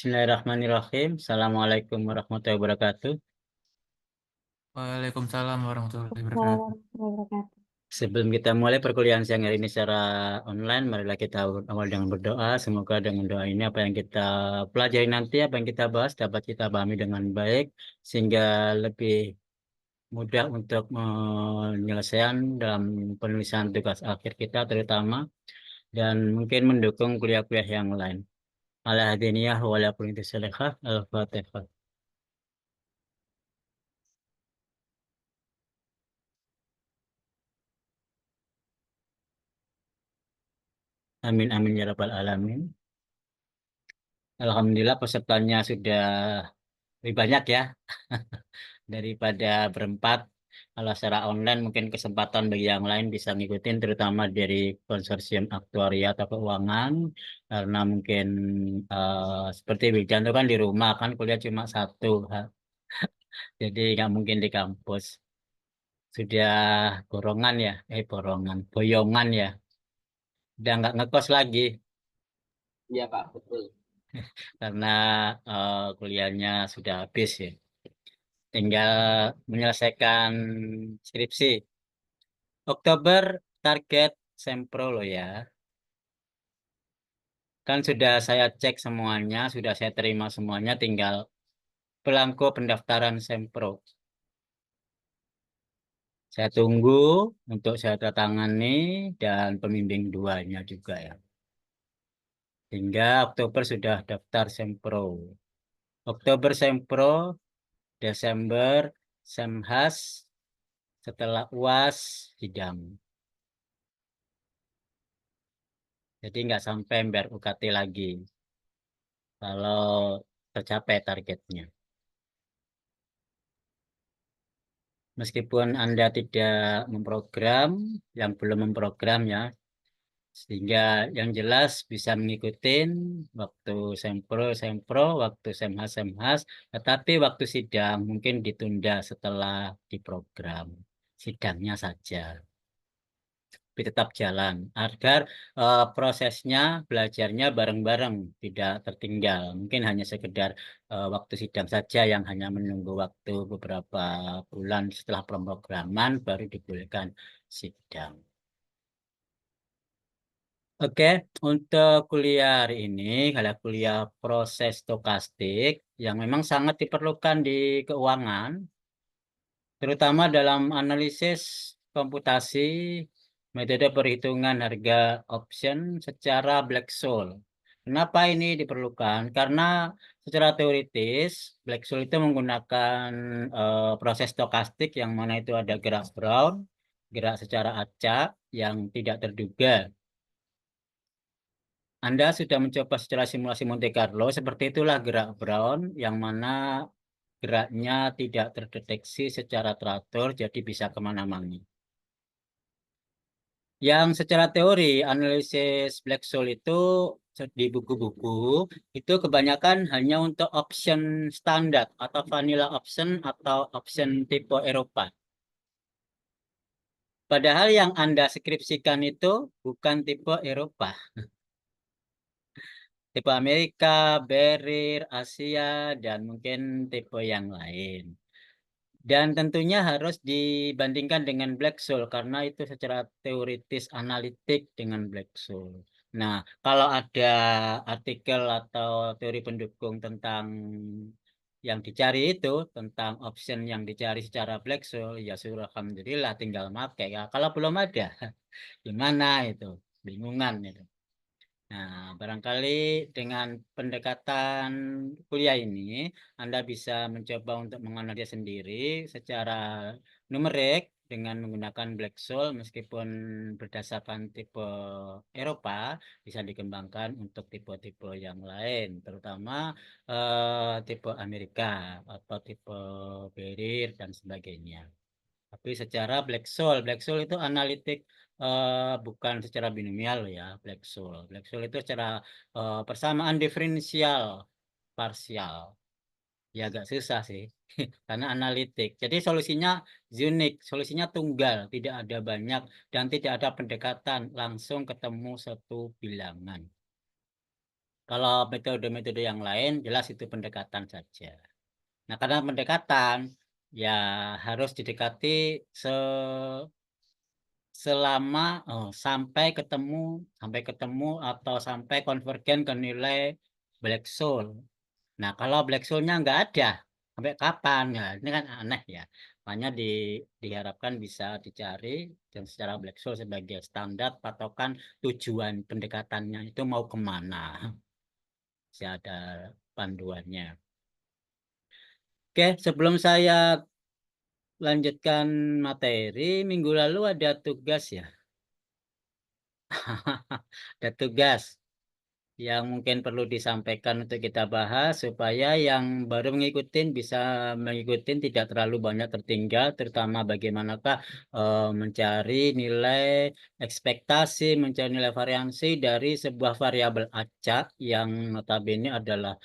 Bismillahirrahmanirrahim. Assalamualaikum warahmatullahi wabarakatuh. Waalaikumsalam warahmatullahi wabarakatuh. Warahmatullahi wabarakatuh. Sebelum kita mulai perkuliahan siang hari ini secara online, marilah kita awal dengan berdoa. Semoga dengan doa ini apa yang kita pelajari nanti, apa yang kita bahas dapat kita pahami dengan baik, sehingga lebih mudah untuk menyelesaikan dalam penulisan tugas akhir kita terutama, dan mungkin mendukung kuliah-kuliah yang lain. Ala hadiniyah wa ala kulli salihah. Al-Fatihah. Amin amin ya rabbal alamin. Alhamdulillah pesertanya sudah lebih banyak ya daripada berempat. Kalau secara online mungkin kesempatan bagi yang lain bisa ngikutin terutama dari konsorsium aktuaria atau keuangan, karena mungkin seperti Wijan itu kan di rumah kan kuliah cuma satu, jadi nggak mungkin di kampus. Sudah boyongan ya, udah nggak ngekos lagi Iya Pak, betul. karena kuliahnya sudah habis ya. Tinggal menyelesaikan skripsi. Oktober target sempro lo ya. Kan sudah saya cek semuanya, sudah saya terima semuanya, tinggal belangko pendaftaran sempro. Saya tunggu untuk saya tangani dan pembimbing duanya juga ya. Hingga Oktober sudah daftar sempro. Oktober sempro, Desember semhas, setelah UAS sidang. Jadi nggak sampai bayar UKT lagi kalau tercapai targetnya. Meskipun Anda tidak memprogram, yang belum memprogram ya, sehingga yang jelas bisa mengikuti waktu sempro, waktu semhas, tetapi waktu sidang mungkin ditunda setelah diprogram. Sidangnya saja. Tapi tetap jalan agar prosesnya belajarnya bareng-bareng tidak tertinggal. Mungkin hanya sekedar waktu sidang saja yang hanya menunggu waktu beberapa bulan setelah pemrograman baru dibolehkan sidang. Oke, untuk kuliah hari ini adalah kuliah proses stokastik yang memang sangat diperlukan di keuangan, terutama dalam analisis komputasi metode perhitungan harga option secara Black-Scholes. Kenapa ini diperlukan? Karena secara teoritis Black-Scholes itu menggunakan proses stokastik yang mana itu ada gerak Brown, gerak secara acak yang tidak terduga. Anda sudah mencoba secara simulasi Monte Carlo, seperti itulah gerak Brown yang mana geraknya tidak terdeteksi secara teratur, jadi bisa kemana-mana. Yang secara teori, analisis Black-Scholes itu di buku-buku, itu kebanyakan hanya untuk option standar atau vanilla option atau option tipe Eropa. Padahal yang Anda skripsikan itu bukan tipe Eropa. Tipe Amerika, Berir, Asia, dan mungkin tipe yang lain. Dan tentunya harus dibandingkan dengan Black-Scholes karena itu secara teoritis analitik dengan Black-Scholes. Nah, kalau ada artikel atau teori pendukung tentang yang dicari itu, tentang option yang dicari secara Black-Scholes, ya sudah alhamdulillah tinggal pakai. Ya, kalau belum ada, gimana itu? Bingungan itu. Nah, barangkali dengan pendekatan kuliah ini, Anda bisa mencoba untuk menganalisis sendiri secara numerik dengan menggunakan Black-Scholes meskipun berdasarkan tipe Eropa bisa dikembangkan untuk tipe-tipe yang lain, terutama tipe Amerika atau tipe Berir dan sebagainya. Tapi secara Black-Scholes itu analitik, bukan secara binomial ya Black-Scholes. Black-Scholes itu secara persamaan diferensial parsial. Ya agak susah sih karena analitik. Jadi solusinya unik, solusinya tunggal, tidak ada banyak dan tidak ada pendekatan langsung ketemu satu bilangan. Kalau metode-metode yang lain jelas itu pendekatan saja. Nah, karena pendekatan ya harus didekati selama sampai ketemu atau sampai konvergen ke nilai black soul. Nah, kalau black soul-nya nggak ada, sampai kapan? Ya, ini kan aneh ya. Makanya diharapkan bisa dicari dan secara black soul sebagai standar patokan tujuan pendekatannya itu mau kemana. Bisa ada panduannya. Oke, sebelum saya lanjutkan materi, minggu lalu ada tugas ya. Ada tugas yang mungkin perlu disampaikan untuk kita bahas supaya yang baru mengikuti bisa mengikuti tidak terlalu banyak tertinggal, terutama bagaimanakah mencari nilai ekspektasi, mencari nilai variansi dari sebuah variabel acak yang notabene adalah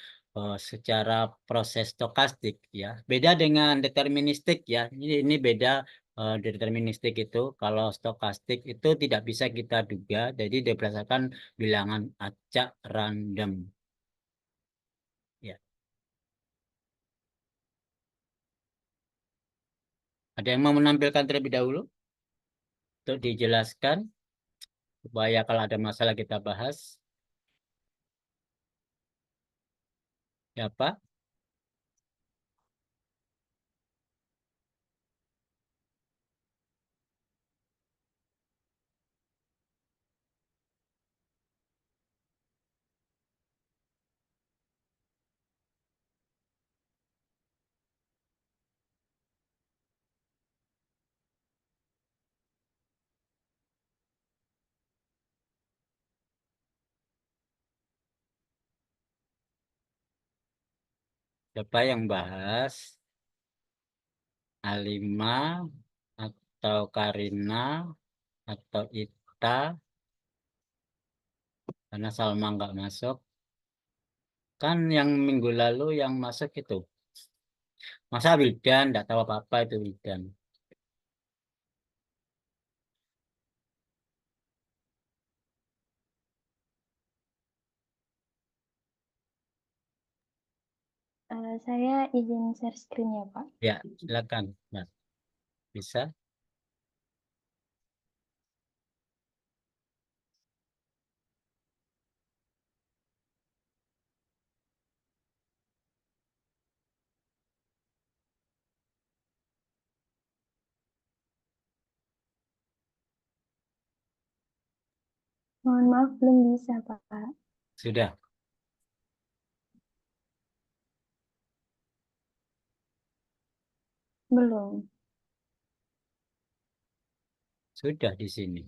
secara proses stokastik ya. Beda dengan deterministik ya. Ini beda. Deterministik itu kalau stokastik itu tidak bisa kita duga, jadi berdasarkan bilangan acak random ya. Ada yang mau menampilkan terlebih dahulu untuk dijelaskan supaya kalau ada masalah kita bahas. Siapa? Siapa yang bahas? Alima atau Karina atau Ita, karena Salma nggak masuk. Kan yang minggu lalu yang masuk itu. Masa Wildan nggak tahu apa-apa itu Wildan. Saya izin share screen ya, Pak. Ya, silakan. Nah, bisa. Mohon maaf, belum bisa, Pak. Sudah. Belum. Sudah di sini.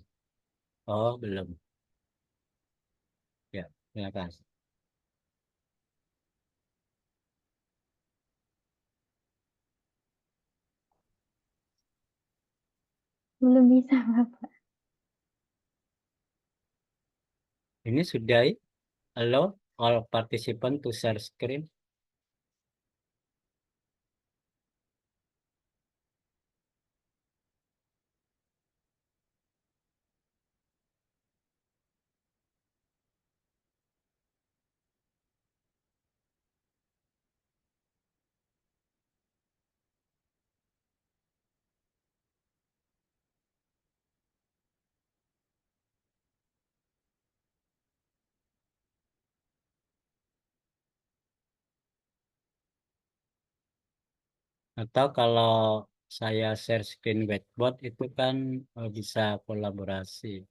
Oh, belum. Ya, silakan. Belum bisa, Bapak. Ini sudah allow all participant to share screen. Atau kalau saya share screen whiteboard itu kan bisa kolaborasi.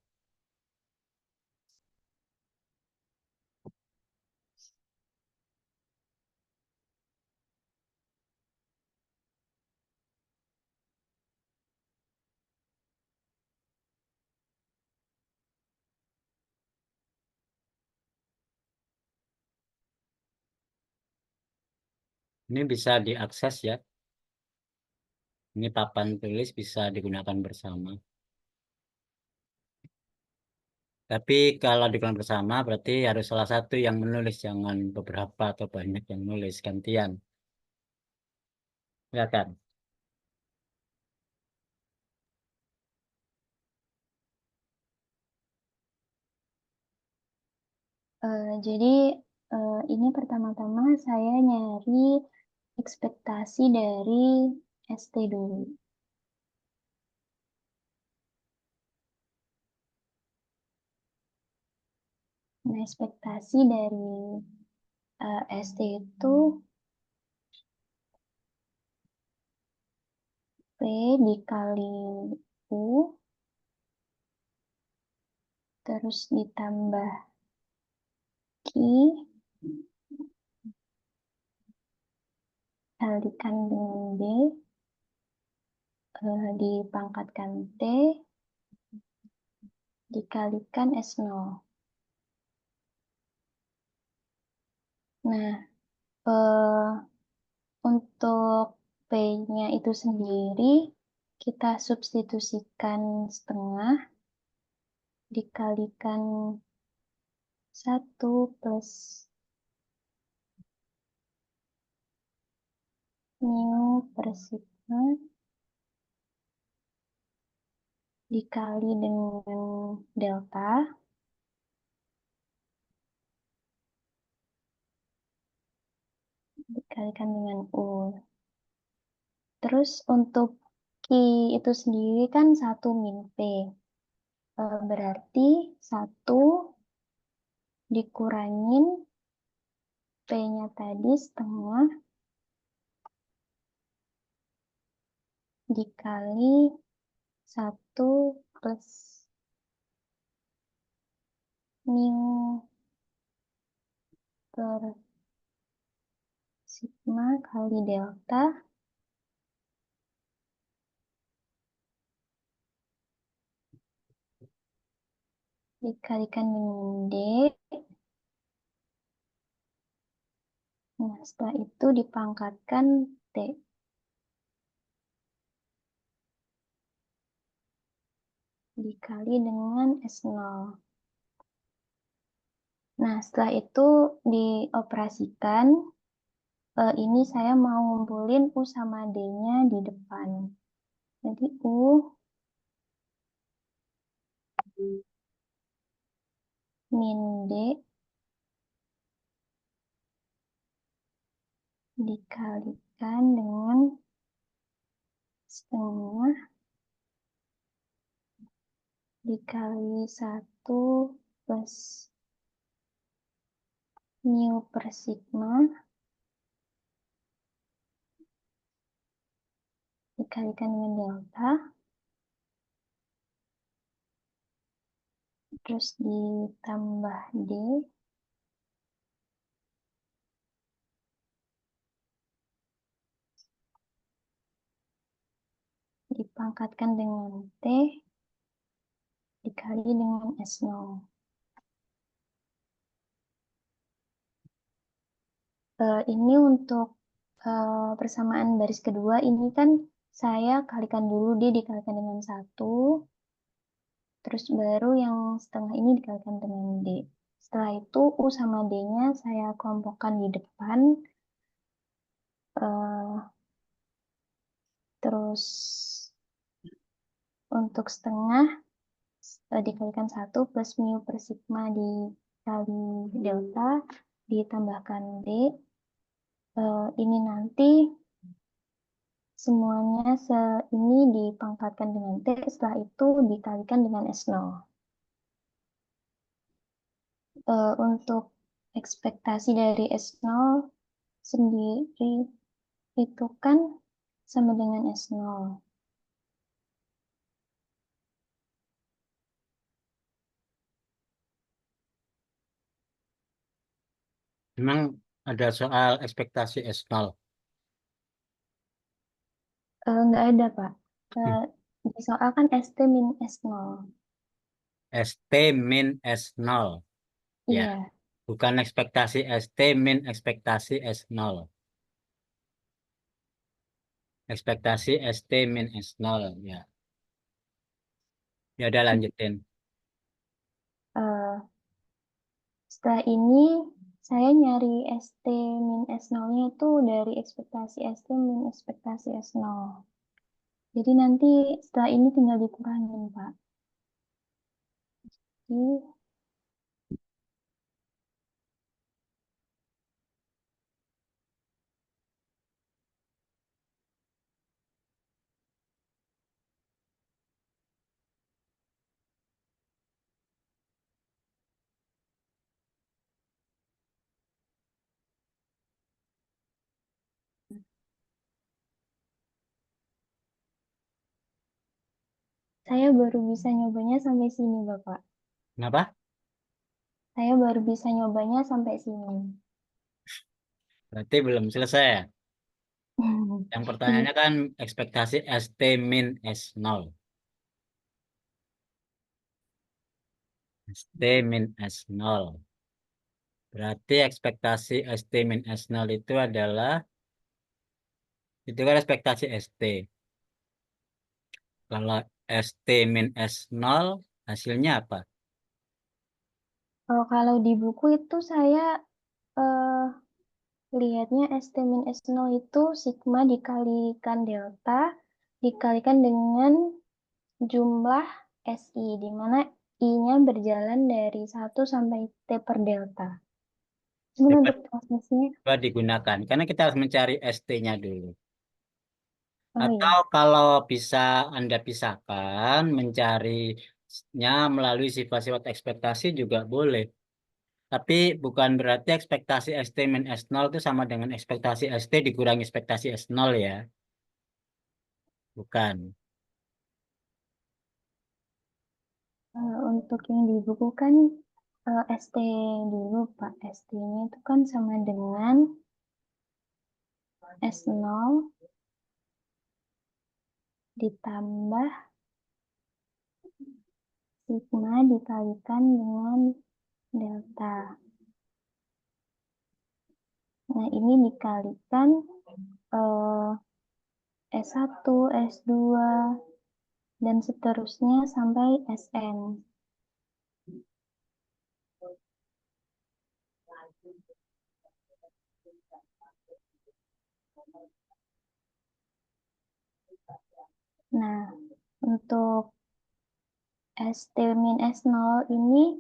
Ini bisa diakses ya. Ini papan tulis bisa digunakan bersama. Tapi kalau digunakan bersama berarti harus salah satu yang menulis, jangan beberapa atau banyak yang menulis gantian. Ya kan? Jadi Ini pertama-tama saya nyari ekspektasi dari ST dulu. Nah, ekspektasi dari ST itu P dikali U, terus ditambah Q, kalikan dengan D, dipangkatkan T, dikalikan S0. Nah, untuk P-nya itu sendiri, kita substitusikan setengah, dikalikan 1 plus mu per sigma, dikali dengan delta, dikalikan dengan U. Terus untuk Q itu sendiri kan 1 min P. Berarti 1 dikurangin P-nya tadi setengah dikali 1 plus mu per sigma kali delta dikalikan dengan D. Nah, setelah itu dipangkatkan T. Dikali dengan S0. Nah, setelah itu dioperasikan. Ini saya mau ngumpulin U sama D-nya di depan. Jadi U min D dikalikan dengan setengah dikali 1 plus mu per sigma dikalikan dengan delta, terus ditambah D, dipangkatkan dengan T, dikali dengan S0. Ini untuk persamaan baris kedua, ini kan saya kalikan dulu D dikalikan dengan 1, terus baru yang setengah ini dikalikan dengan D. Setelah itu U sama D-nya saya kelompokkan di depan, terus untuk setengah dikalikan 1 plus mu per sigma dikali delta, ditambahkan D. Ini nanti semuanya ini dipangkatkan dengan T, setelah itu dikalikan dengan S0. Untuk ekspektasi dari S0 sendiri itu kan sama dengan S0. Memang ada soal ekspektasi S0. Nggak ada, Pak. Di soal kan ST min S0. ST min S0. Ya, Iya. bukan ekspektasi ST min ekspektasi S0. Ekspektasi ST min S0. Ya, ya udah lanjutin. Setelah ini saya nyari ST min S0-nya itu dari ekspektasi ST min ekspektasi S0. Jadi nanti setelah ini tinggal dikurangin, Pak. Jadi Saya baru bisa nyobanya sampai sini, Bapak. Kenapa? Saya baru bisa nyobanya sampai sini. Berarti belum selesai ya? Yang Iya, pertanyaannya kan ekspektasi ST min S0. ST min S0. Berarti ekspektasi ST min S0 itu kan ekspektasi ST. Kalau ST min S0 hasilnya apa? kalau di buku itu saya eh, lihatnya ST min S0 itu sigma dikalikan delta dikalikan dengan jumlah SI, di mana I-nya berjalan dari 1 sampai T per delta. Cuman Coba, untuk prosesnya, coba digunakan. Karena kita harus mencari ST-nya dulu. oh Atau iya, kalau bisa Anda pisahkan, mencarinya melalui sifat-sifat ekspektasi juga boleh. Tapi bukan berarti ekspektasi ST min S0 itu sama dengan ekspektasi ST dikurangi ekspektasi S0 ya. Bukan. untuk yang di buku kan ST dulu Pak. ST-nya itu kan sama dengan S0 ditambah sigma dikalikan dengan delta. Nah, ini dikalikan eh, S1, S2, dan seterusnya sampai SN. Nah, untuk ST min S0 ini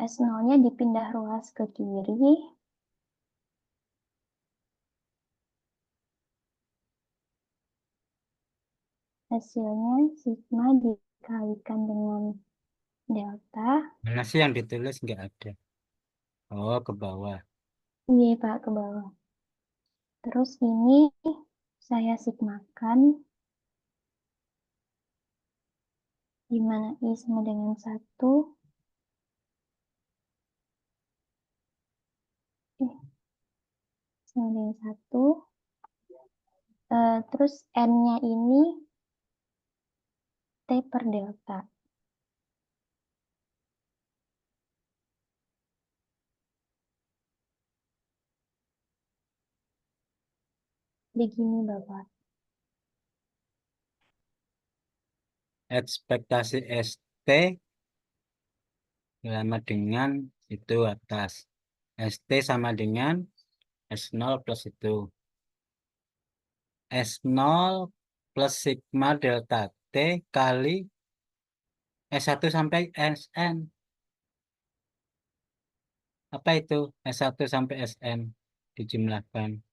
S0-nya dipindah ruas ke kiri, hasilnya sigma dikalikan dengan delta. Mana sih yang ditulis nggak ada? Oh, ke bawah. Ini Pak ke bawah. Terus ini saya sigmakan, di mana I sama dengan 1. Sama dengan 1. Terus N-nya ini T per delta. Begini Bapak. Ekspektasi ST sama dengan itu atas. ST sama dengan S0 plus itu. S0 plus sigma delta T kali S1 sampai Sn. Apa itu S1 sampai Sn dijumlahkan?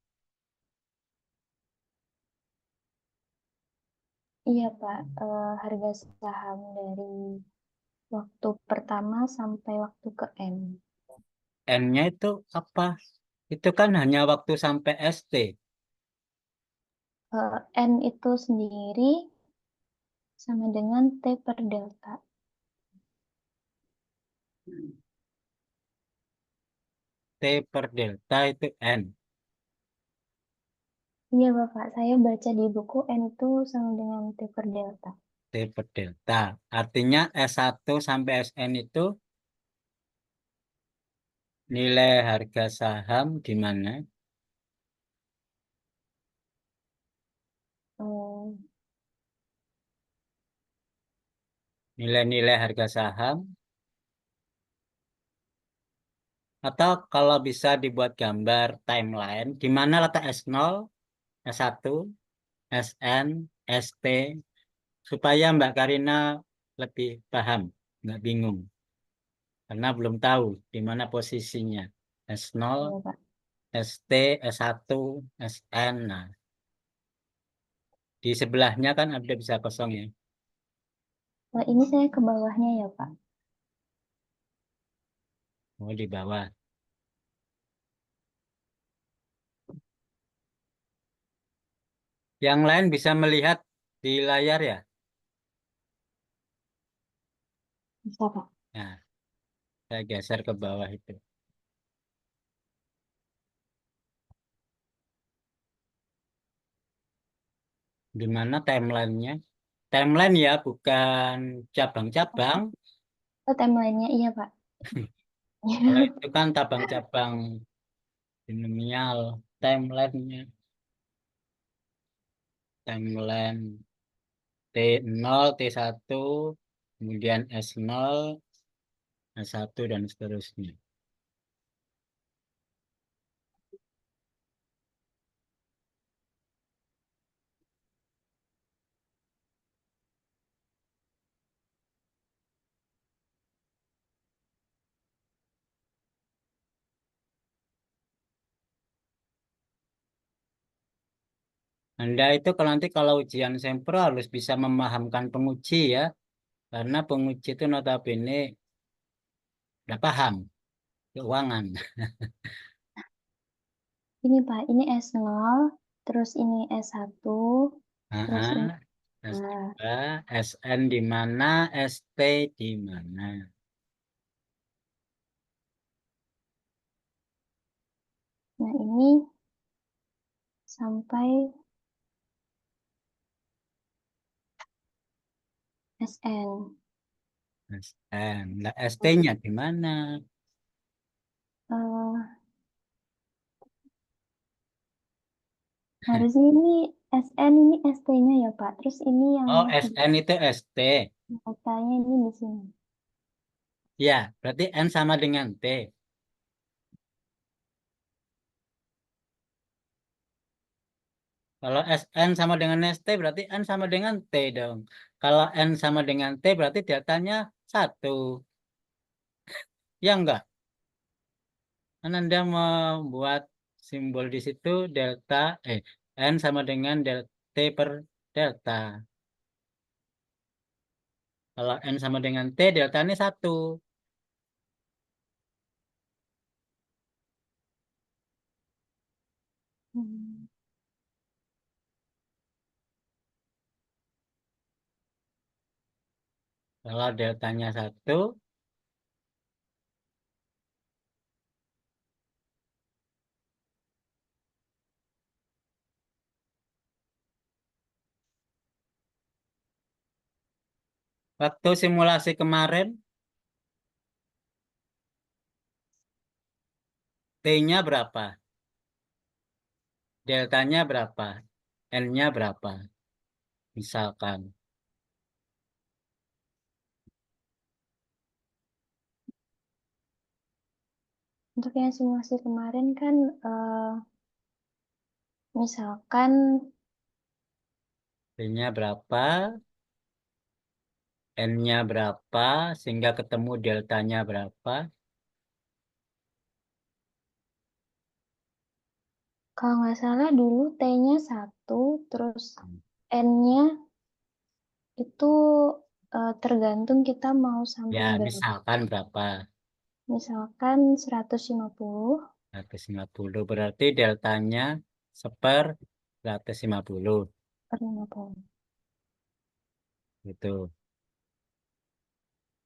Iya Pak, harga saham dari waktu pertama sampai waktu ke N. N-nya itu apa? Itu kan hanya waktu sampai ST. N itu sendiri sama dengan T per delta. T per delta itu N. Iya Bapak, saya baca di buku N itu sama dengan T per delta. T per delta. Artinya S1 sampai Sn itu nilai harga saham di mana? Eh, Nilai-nilai harga saham. Atau kalau bisa dibuat gambar timeline, di mana letak S0, S1, Sn, St, supaya Mbak Karina lebih paham, nggak bingung. Karena belum tahu di mana posisinya. S0, iya Pak. St, S1, Sn. Nah, di sebelahnya kan ada bisa kosong ya. Ini saya ke bawahnya ya Pak. Oh, di bawah. Yang lain bisa melihat di layar ya. Bisa, Pak. Nah, saya geser ke bawah itu. Gimana timelinenya? Timeline ya, bukan cabang-cabang. Oh, timeline-nya iya, Pak. Kalau itu kan cabang-cabang binomial. Timelinenya, timeline T0, T1, kemudian S0, S1, dan seterusnya. Anda itu kalau ujian sempro harus bisa memahamkan penguji ya, karena penguji itu notabene udah paham keuangan. Ini, Pak, ini S0, terus ini S1, terus ini S2, SN di mana, ST di mana. Nah, ini sampai SN. SN. Lah ST-nya di mana? Eh, harusnya ini SN, ini ST-nya ya, Pak. Terus ini yang Oh, SN itu ST. katanya ini di sini. Ya, berarti N sama dengan T. Kalau SN sama dengan ST berarti N sama dengan T dong. Kalau N sama dengan T berarti deltanya 1. Ya enggak? Kan Anda membuat simbol di situ delta, N sama dengan T per delta. Kalau N sama dengan T, deltanya 1. Hmm. Kalau deltanya 1, waktu simulasi kemarin, T-nya berapa? Deltanya berapa? N-nya berapa? Misalkan. Untuk yang simulasi kemarin kan, misalkan T-nya berapa? N-nya berapa? Sehingga ketemu deltanya berapa? kalau nggak salah dulu T-nya 1, terus N-nya itu tergantung kita mau Ya, sampling berapa. misalkan berapa? Misalkan 150 150. Berarti deltanya seper 150. per 50. Gitu.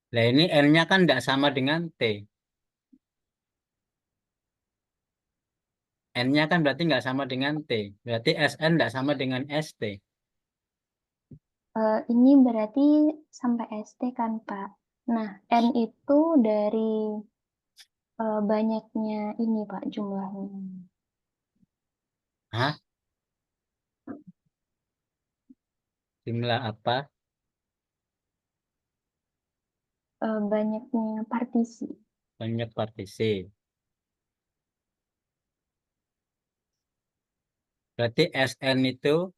Nah, ini N-nya kan tidak sama dengan T. N-nya kan berarti nggak sama dengan T. Berarti SN nggak sama dengan ST. Ini berarti sampai ST kan, Pak. Nah, N itu dari banyaknya ini, Pak, jumlahnya. Hah? Jumlah apa? Banyaknya partisi. Banyak partisi. Berarti SN itu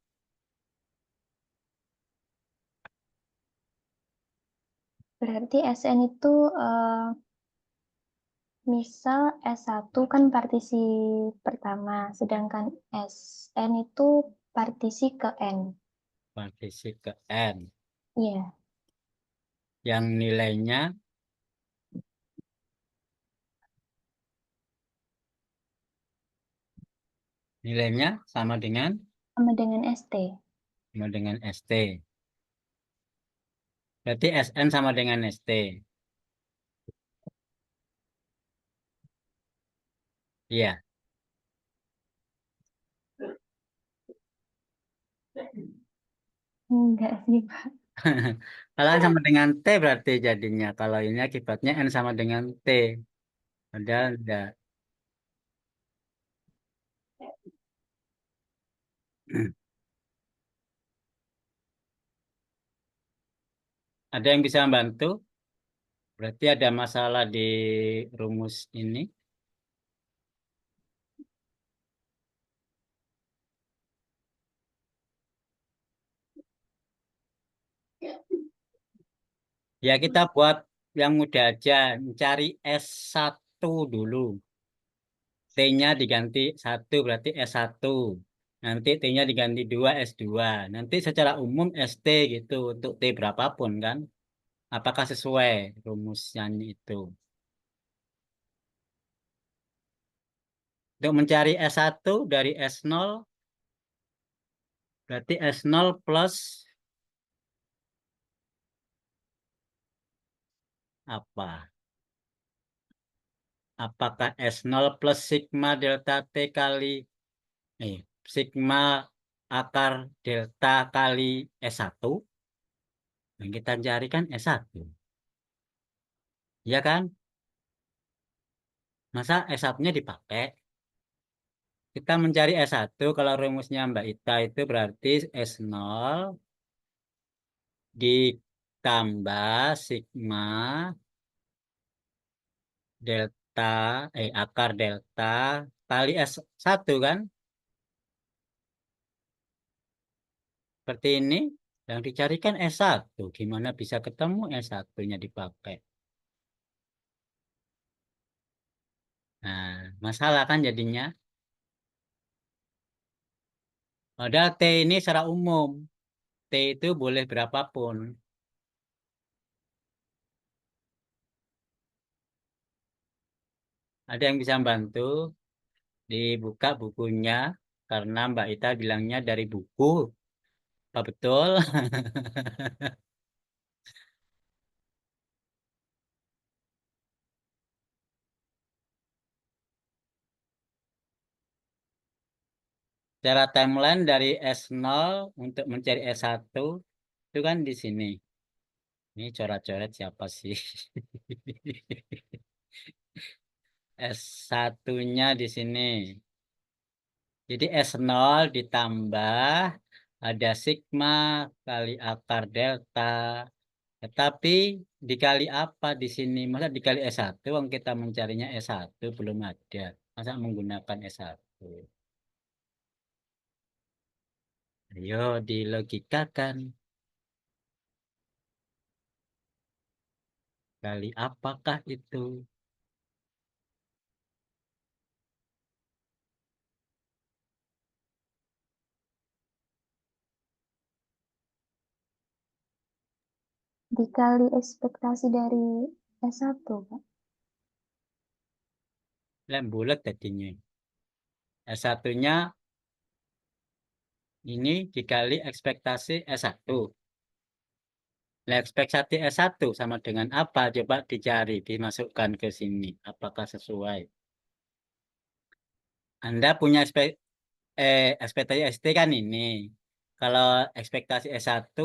Berarti SN itu misal S1 kan partisi pertama, sedangkan SN itu partisi ke N. partisi ke N. Iya, Yang nilainya sama dengan ST. sama dengan ST. Berarti SN sama dengan ST. Iya. Enggak sih, Pak. Kalau N sama dengan T berarti jadinya. Kalau ini akibatnya N sama dengan T. Padahal enggak. Ada yang bisa membantu? Berarti ada masalah di rumus ini. Ya kita buat yang mudah aja. Mencari S1 dulu. T-nya diganti 1 berarti S1. Nanti T-nya diganti 2 S2. Nanti secara umum ST gitu untuk T berapapun kan. Apakah sesuai rumusnya itu? Untuk mencari S1 dari S0 berarti S0 plus apa? Apakah S0 plus sigma delta T kali eh, sigma akar delta kali S1? Yang kita cari kan S1. Ya kan? Masa S1-nya dipakai? Kita mencari S1 kalau rumusnya Mbak Ita itu berarti S0 ditambah sigma delta akar delta kali S1 kan? Seperti ini. Yang dicarikan S1. Gimana bisa ketemu S1-nya dipakai? Nah, masalah kan jadinya. Padahal T ini secara umum. T itu boleh berapapun. Ada yang bisa bantu? Dibuka bukunya. Karena Mbak Ita bilangnya dari buku. Apa betul? Cara timeline dari S0 untuk mencari S1 itu kan di sini. Ini coret-coret siapa sih? S1-nya di sini. Jadi S0 ditambah ada sigma kali akar delta. Tetapi dikali apa di sini? Masa dikali S1? Yang kita mencarinya S1 belum ada. Masa menggunakan S1? Ayo dilogikakan. Kali apakah itu? Dikali ekspektasi dari S1, Pak. Lem bulat tadinya. S1-nya ini dikali ekspektasi S1. Nah, ekspektasi S1 sama dengan apa? Coba dicari, dimasukkan ke sini. Apakah sesuai? Anda punya ekspektasi ST kan ini. Kalau ekspektasi S1,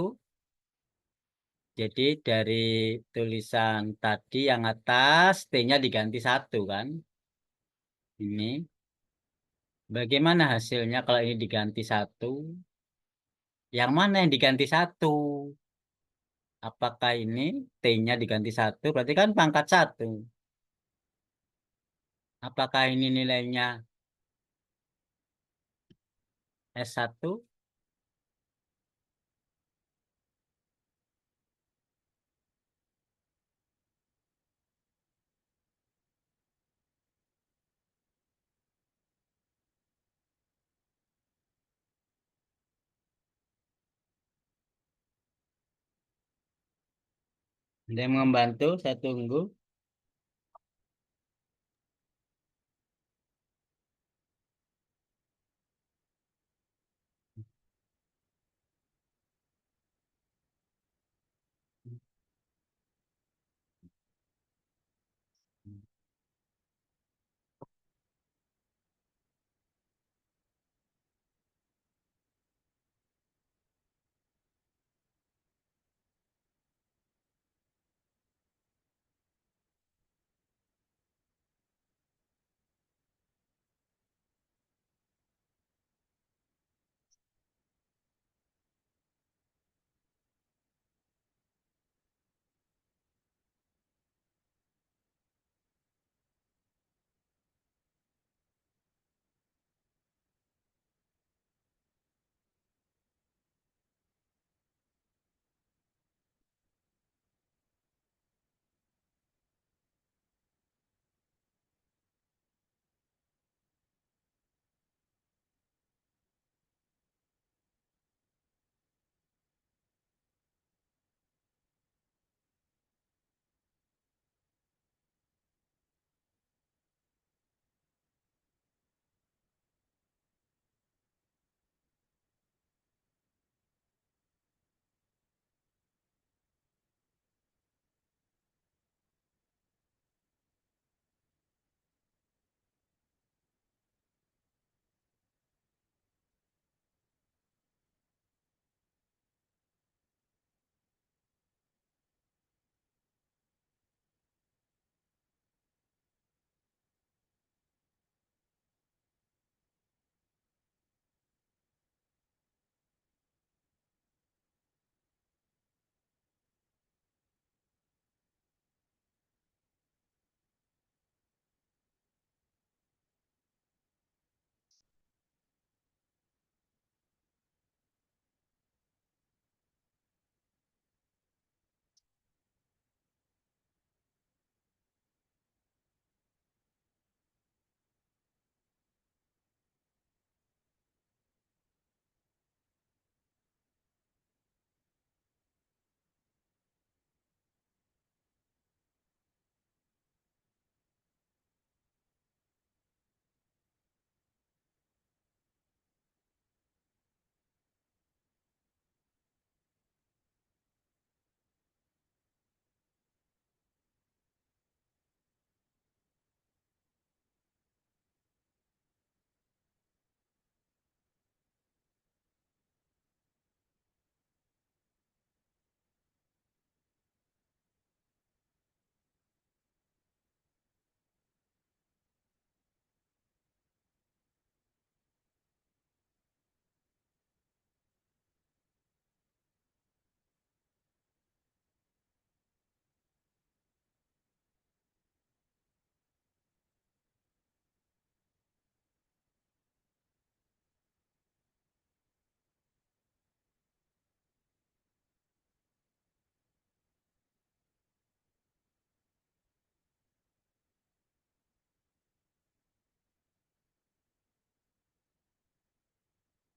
jadi dari tulisan tadi yang atas, T-nya diganti 1 kan? Ini. Bagaimana hasilnya kalau ini diganti 1? Yang mana yang diganti 1? Apakah ini T-nya diganti 1? Berarti kan pangkat 1. Apakah ini nilainya S1? Ada yang membantu? Saya tunggu.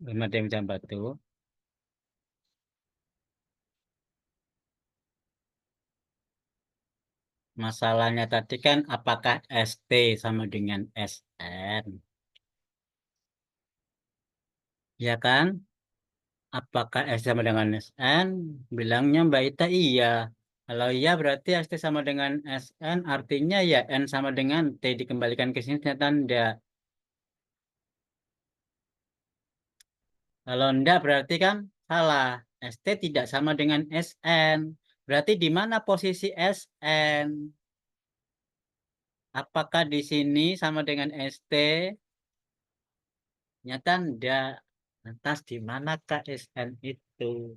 Bermedium jam batu. Masalahnya tadi kan apakah ST sama dengan SN? Ya kan? Apakah S sama dengan SN? Bilangnya Mbak Ita iya. Kalau iya berarti ST sama dengan SN artinya ya N sama dengan T dikembalikan ke sini ternyata enggak. Kalau enggak berarti kan salah. ST tidak sama dengan SN. Berarti di mana posisi SN? Apakah di sini sama dengan ST? Nyata enggak. Lantas di mana KSN itu?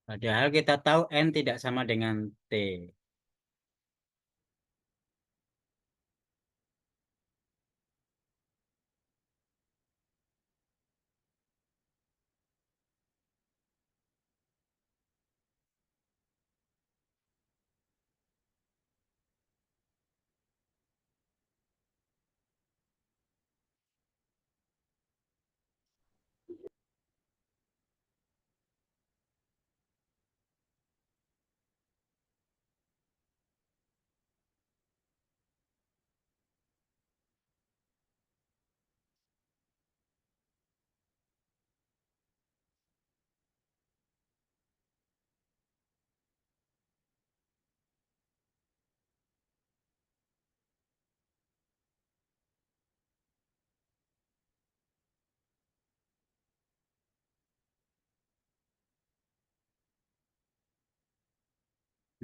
Padahal kita tahu N tidak sama dengan T.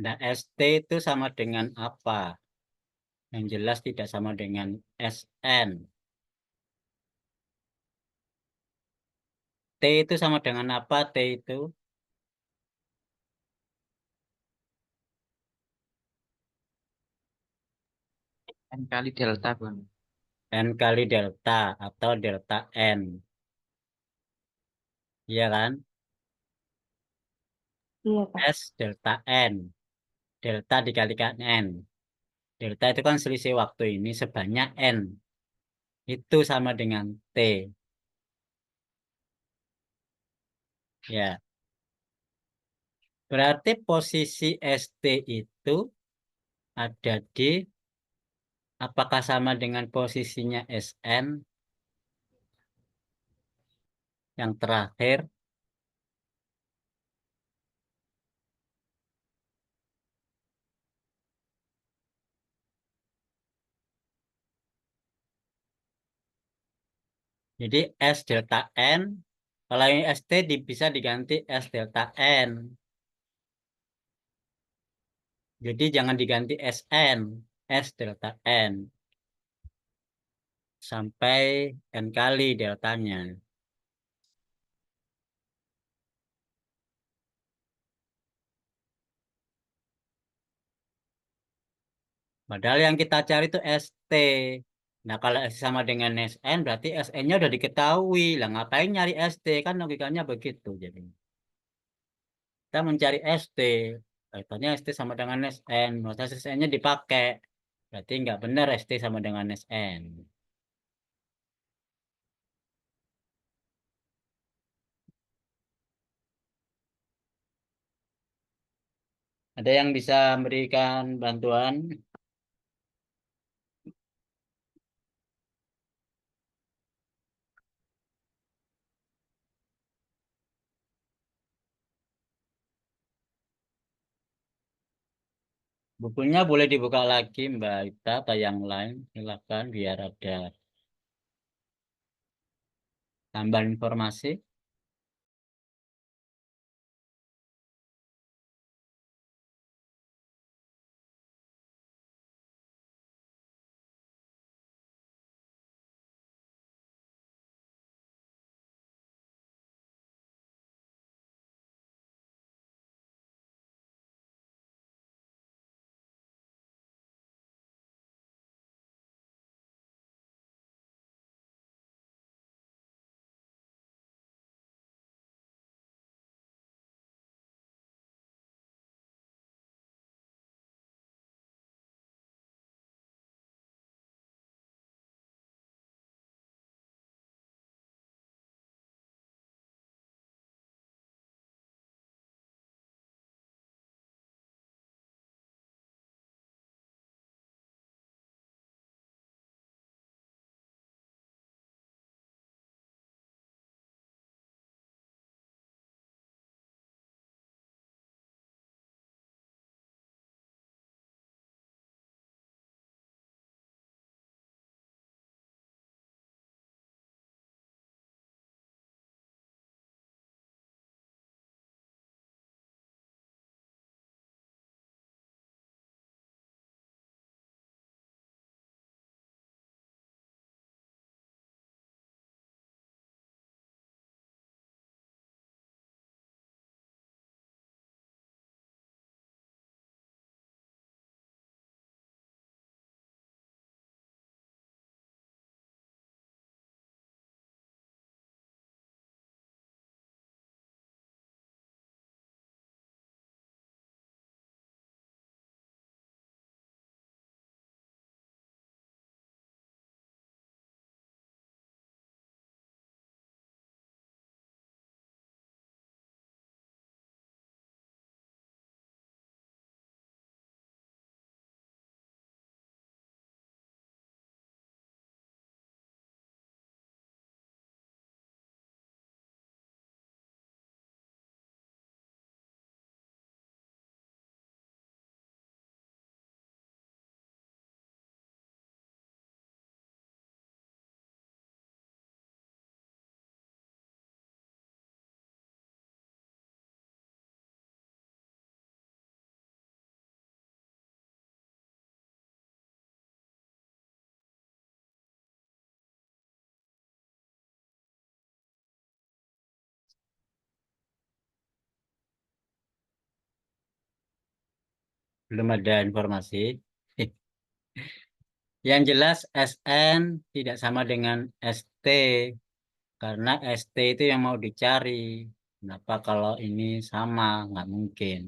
Nah, ST itu sama dengan apa? Yang jelas tidak sama dengan SN. T itu sama dengan apa? T itu N kali delta, Bang. N kali delta atau delta N. Iya kan? Iya, Pak. S delta N. Delta dikalikan N. Delta itu kan selisih waktu ini sebanyak N. Itu sama dengan T. Ya. Berarti posisi ST itu ada di apakah sama dengan posisinya SN yang terakhir? Jadi S delta N, kalau yang ST bisa diganti S delta N. Jadi jangan diganti SN, S delta N. Sampai N kali deltanya. Padahal yang kita cari itu ST. Nah kalau S sama dengan SN berarti SN-nya udah diketahui. Lah ngapain nyari ST? Kan logikanya begitu. Jadi kita mencari ST. Kaitannya ST sama dengan SN. Masa SN-nya dipakai. Berarti nggak benar ST sama dengan SN. Ada yang bisa memberikan bantuan? Bukunya boleh dibuka lagi Mbak Ita atau yang lain. Silakan biar ada tambahan informasi. belum ada informasi. Yang jelas SN tidak sama dengan ST, karena ST itu yang mau dicari. Kenapa kalau ini sama? Nggak mungkin.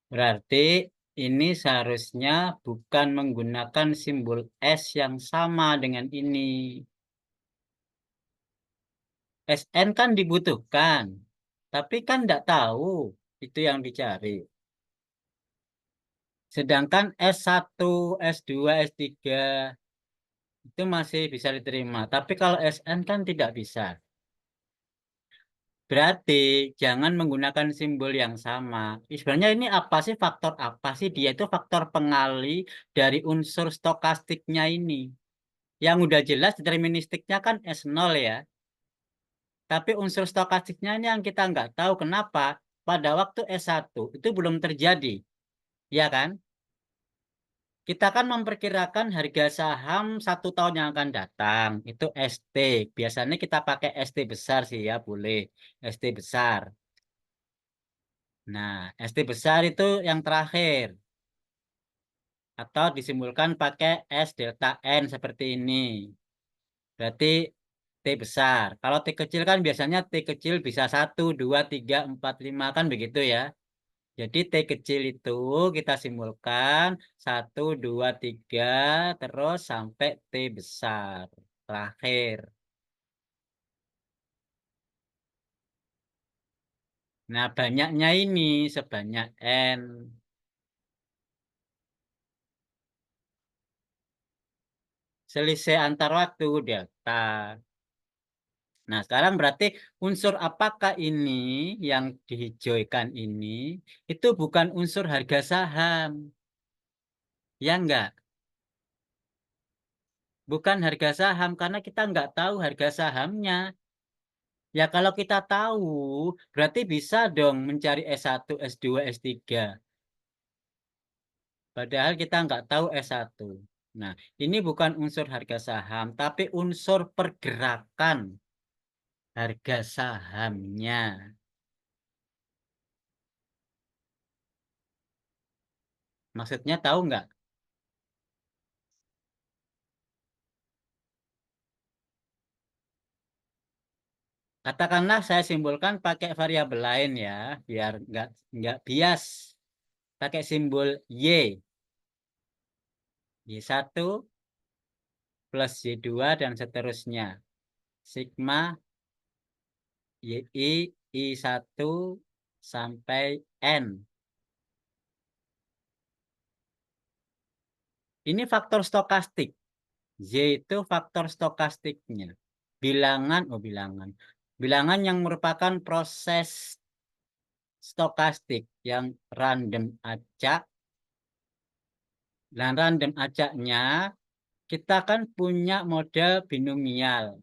Berarti ini seharusnya bukan menggunakan simbol S yang sama dengan ini. SN kan dibutuhkan, tapi kan tidak tahu itu yang dicari. Sedangkan S1, S2, S3 itu masih bisa diterima. Tapi kalau SN kan tidak bisa. Berarti jangan menggunakan simbol yang sama. Sebenarnya ini apa sih, faktor apa sih? Dia itu faktor pengali dari unsur stokastiknya ini. Yang udah jelas deterministiknya kan S0 ya. Tapi unsur stokastiknya ini yang kita nggak tahu kenapa pada waktu S1 itu belum terjadi. Ya kan? Kita kan memperkirakan harga saham 1 tahun yang akan datang. Itu ST. Biasanya kita pakai ST besar sih ya, boleh. ST besar. Nah, ST besar itu yang terakhir. Atau disimpulkan pakai S delta N seperti ini. Berarti T besar. Kalau T kecil kan biasanya T kecil bisa 1, 2, 3, 4, 5 kan begitu ya. Jadi T kecil itu kita simpulkan 1, 2, 3 terus sampai T besar terakhir. Nah, banyaknya ini sebanyak N. Selisih antar waktu delta. Nah, sekarang berarti unsur apakah ini yang dihijaukan ini itu bukan unsur harga saham. Ya enggak? Bukan harga saham karena kita enggak tahu harga sahamnya. Ya kalau kita tahu berarti bisa dong mencari S1, S2, S3. Padahal kita enggak tahu S1. Nah, ini bukan unsur harga saham tapi unsur pergerakan harga sahamnya. Maksudnya tahu nggak? Katakanlah saya simpulkan pakai variabel lain ya, biar nggak bias. Pakai simbol Y. Y1 plus Y2 dan seterusnya. Sigma YI I1 sampai N. Ini faktor stokastik. Y itu faktor stokastiknya. Bilangan yang merupakan proses stokastik yang random acak. Dan random acaknya kita kan punya model binomial.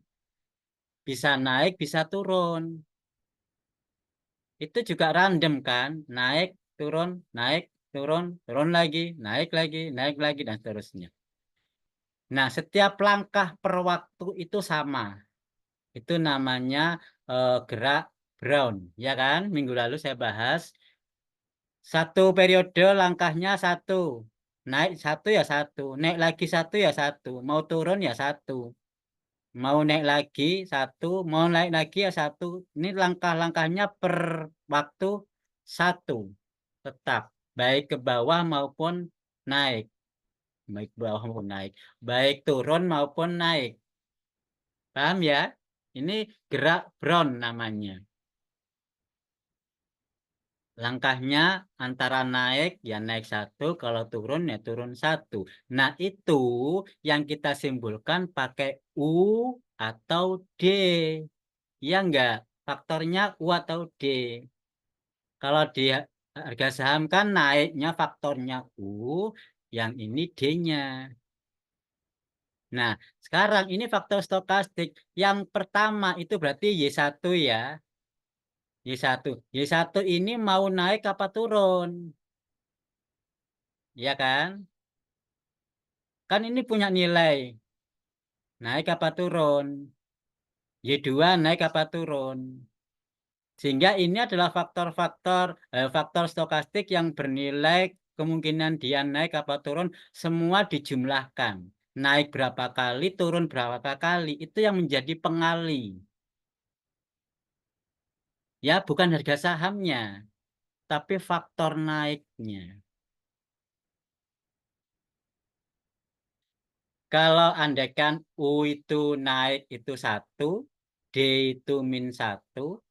Bisa naik, bisa turun. Itu juga random kan? Naik, turun, turun lagi, naik lagi, dan seterusnya. Nah, setiap langkah per waktu itu sama. Itu namanya gerak Brown. Ya kan? Minggu lalu saya bahas. Satu periode langkahnya 1. Naik 1 ya 1. Naik lagi 1 ya 1. Mau turun ya 1. Mau naik lagi 1. Mau naik lagi ya 1. Ini langkah-langkahnya per waktu 1. Tetap. Baik ke bawah maupun naik. Baik ke bawah maupun naik. Baik turun maupun naik. Paham ya? Ini gerak Brown namanya. Langkahnya antara naik ya naik 1, kalau turun ya turun 1. Nah itu yang kita simpulkan pakai U atau D. Ya enggak? Faktornya U atau D. Kalau di harga saham kan naiknya faktornya U, yang ini D-nya. Nah, sekarang ini faktor stokastik. Yang pertama itu berarti Y1 ya. Y1. Y1 ini mau naik apa turun? Ya kan? Kan ini punya nilai. Naik apa turun? Y2 naik apa turun? Sehingga ini adalah faktor stokastik yang bernilai kemungkinan dia naik apa turun, semua dijumlahkan. Naik berapa kali, turun berapa kali, itu yang menjadi pengali. Ya, bukan harga sahamnya, tapi faktor naiknya. Kalau andaikan U itu naik itu 1, D itu -1,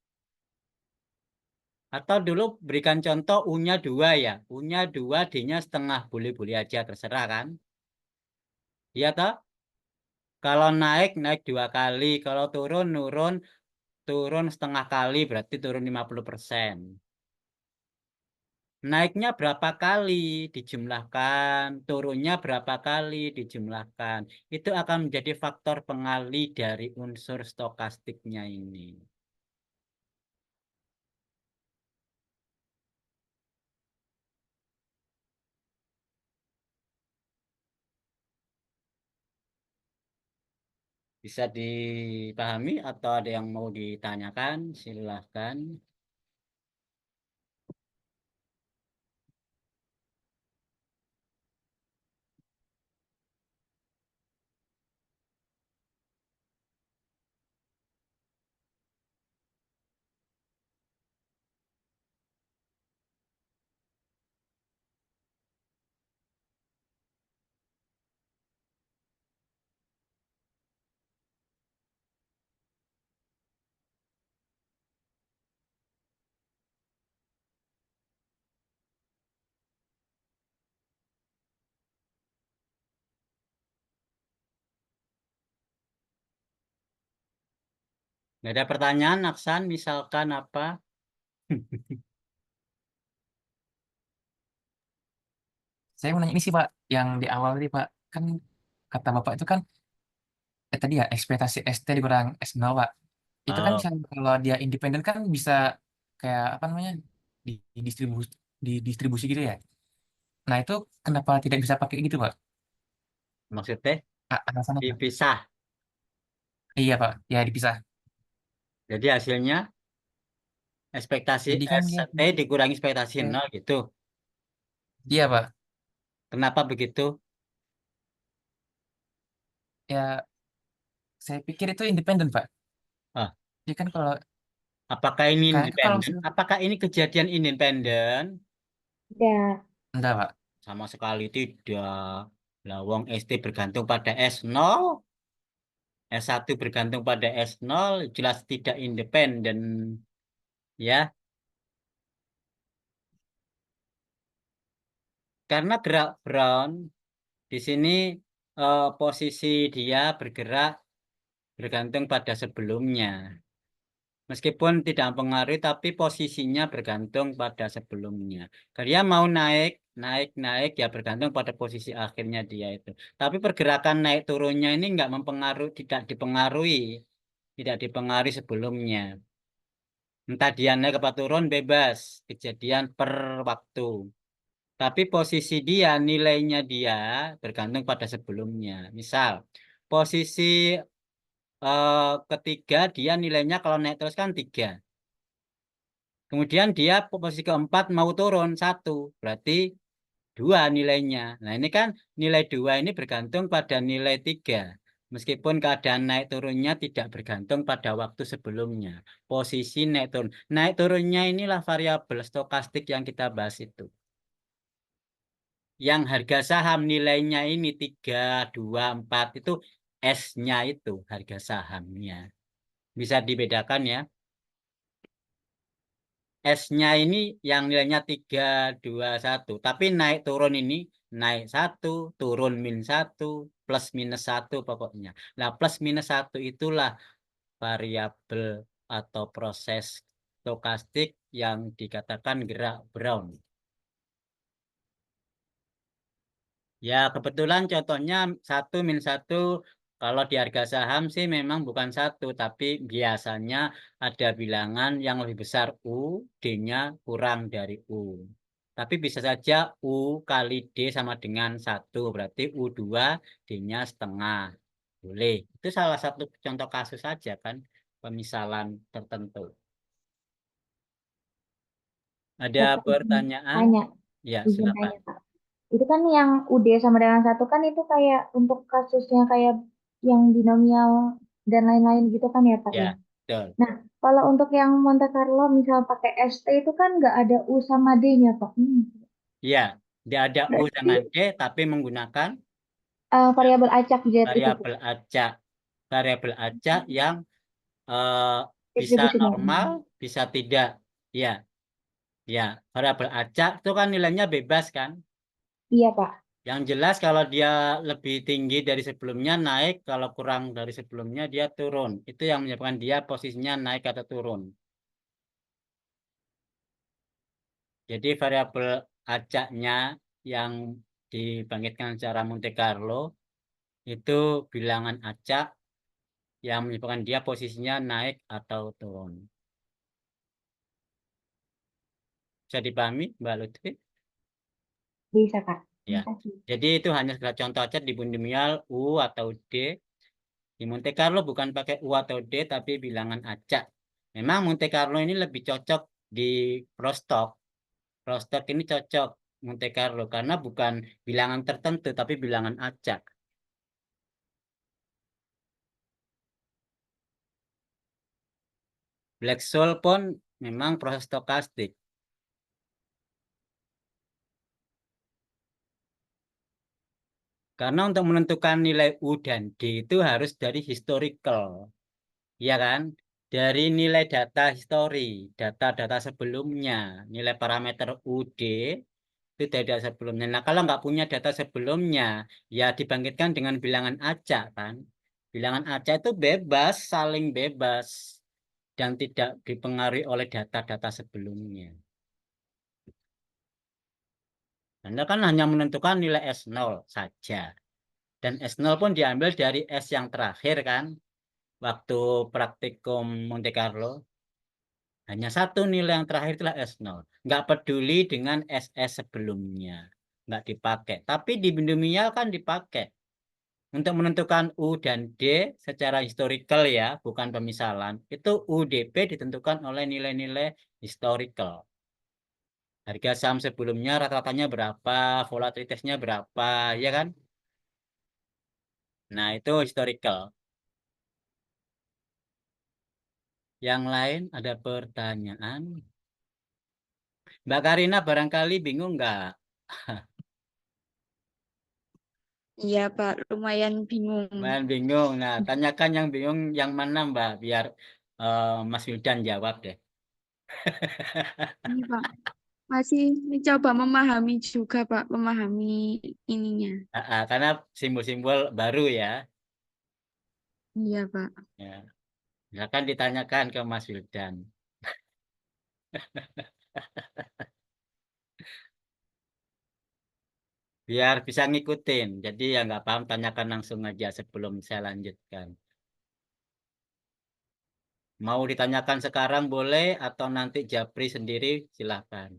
atau dulu berikan contoh U-nya 2 ya. U-nya 2, D-nya setengah. Boleh-boleh aja, terserah kan. Iya toh? Kalau naik 2 kali. Kalau turun, turun setengah kali. Berarti turun 50%. Naiknya berapa kali dijumlahkan. Turunnya berapa kali dijumlahkan. Itu akan menjadi faktor pengali dari unsur stokastiknya ini. Bisa dipahami atau ada yang mau ditanyakan? Silahkan. Nggak ada pertanyaan, Aksan, misalkan apa? Saya mau nanya ini sih Pak, yang di awal tadi Pak, kan kata Bapak itu kan tadi ya ekspektasi ST dikurang S0 Pak. Itu kan Oh, bisa kalau dia independen kan bisa kayak apa namanya di distribusi didistribusi gitu ya. Nah itu kenapa tidak bisa pakai gitu Pak? maksudnya Alasannya Pak? dipisah. Iya Pak, ya dipisah. Jadi hasilnya ekspektasi Jadi kan dia ST dikurangi ekspektasi eh, 0 gitu. iya Pak, Kenapa begitu? ya saya pikir itu independen Pak. Ah, Ya kan kalau apakah ini kan kalau independen? Apakah ini kejadian independen? Ya, enggak Pak. Sama sekali tidak. Lawang ST bergantung pada S0, S1 bergantung pada S0, jelas tidak independen. Ya, karena gerak Brown di sini posisi dia bergerak bergantung pada sebelumnya. Meskipun tidak mempengaruhi, tapi posisinya bergantung pada sebelumnya. Kalau dia mau naik, naik ya bergantung pada posisi akhirnya dia itu. Tapi pergerakan naik turunnya ini nggak mempengaruhi, tidak dipengaruhi sebelumnya. Entah dia naik apa turun bebas, kejadian per waktu. Tapi posisi dia, nilainya dia bergantung pada sebelumnya. Misal, posisi ketiga dia nilainya kalau naik terus kan 3. Kemudian dia posisi keempat mau turun 1, berarti 2 nilainya. Nah ini kan nilai 2 ini bergantung pada nilai 3. Meskipun keadaan naik turunnya tidak bergantung pada waktu sebelumnya. Posisi naik turun. Naik turunnya inilah variabel stokastik yang kita bahas itu. Yang harga saham nilainya ini 3, 2, 4 itu S-nya itu harga sahamnya. Bisa dibedakan ya. S-nya ini yang nilainya 3, 2, 1. Tapi naik turun ini naik 1, turun -1, plus -1 pokoknya. Nah, plus -1 itulah variabel atau proses stokastik yang dikatakan gerak Brown. Ya, kebetulan contohnya 1 -1 kalau di harga saham sih memang bukan 1, tapi biasanya ada bilangan yang lebih besar U, D-nya kurang dari U. Tapi bisa saja U kali D sama dengan 1, berarti U2, D-nya setengah. Boleh. Itu salah satu contoh kasus saja kan, pemisalan tertentu. Ada Bapak izin pertanyaan? tanya. Ya, izin silakan. tanya Kak. Itu kan yang UD sama dengan 1 kan itu kayak untuk kasusnya kayak yang binomial dan lain-lain gitu kan ya Pak Ya, ya. betul. Nah, kalau untuk yang Monte Carlo misal pakai ST itu kan nggak ada U sama D-nya Pak. Ya, dia ada U Berarti dengan D, tapi menggunakan variabel acak Z itu Pak. variabel acak. Variabel acak yang eh, bisa Distribusi normal, normal. bisa tidak. Ya, ya. Variabel acak itu kan nilainya bebas kan. Iya Pak. Yang jelas kalau dia lebih tinggi dari sebelumnya naik, kalau kurang dari sebelumnya dia turun. Itu yang menyebabkan dia posisinya naik atau turun. Jadi variabel acaknya yang dibangkitkan secara Monte Carlo itu bilangan acak yang menyebabkan dia posisinya naik atau turun. Bisa dipahami, Mbak Lutfi? Bisa Kak. Ya. Terima kasih. Jadi itu hanya sekedar contoh aja di binomial U atau D. Di Monte Carlo bukan pakai U atau D, tapi bilangan acak. Memang Monte Carlo ini lebih cocok di prostok. Prostok ini cocok Monte Carlo karena bukan bilangan tertentu, tapi bilangan acak. Black-Scholes pun memang proses stokastik. Karena untuk menentukan nilai U dan D itu harus dari historical. Ya kan? Dari nilai data histori, data-data sebelumnya, nilai parameter UD itu dari data sebelumnya. Nah, kalau nggak punya data sebelumnya, ya dibangkitkan dengan bilangan acak kan. Bilangan acak itu bebas, saling bebas, dan tidak dipengaruhi oleh data-data sebelumnya. Anda kan hanya menentukan nilai S0 saja. Dan S0 pun diambil dari S yang terakhir kan, waktu praktikum Monte Carlo. Hanya satu nilai yang terakhir itulah S0. Nggak peduli dengan SS sebelumnya. Nggak dipakai. Tapi di binomial kan dipakai. Untuk menentukan U dan D secara historical ya, bukan pemisalan. Itu UDP ditentukan oleh nilai-nilai historical. Harga saham sebelumnya rata-ratanya berapa, volatilitasnya berapa, ya kan? Nah, itu historical. Yang lain ada pertanyaan? Mbak Karina barangkali bingung nggak? Iya, Pak, lumayan bingung. Lumayan bingung. Nah, tanyakan yang bingung yang mana, Mbak, biar Mas Wildan jawab deh. Ini, Pak, masih mencoba memahami juga, Pak, memahami ininya. Karena simbol-simbol baru ya. Iya, Pak. Ya, silakan ditanyakan ke Mas Wildan. Biar bisa ngikutin. Jadi ya nggak paham, tanyakan langsung aja sebelum saya lanjutkan. Mau ditanyakan sekarang boleh, atau nanti Japri sendiri silahkan.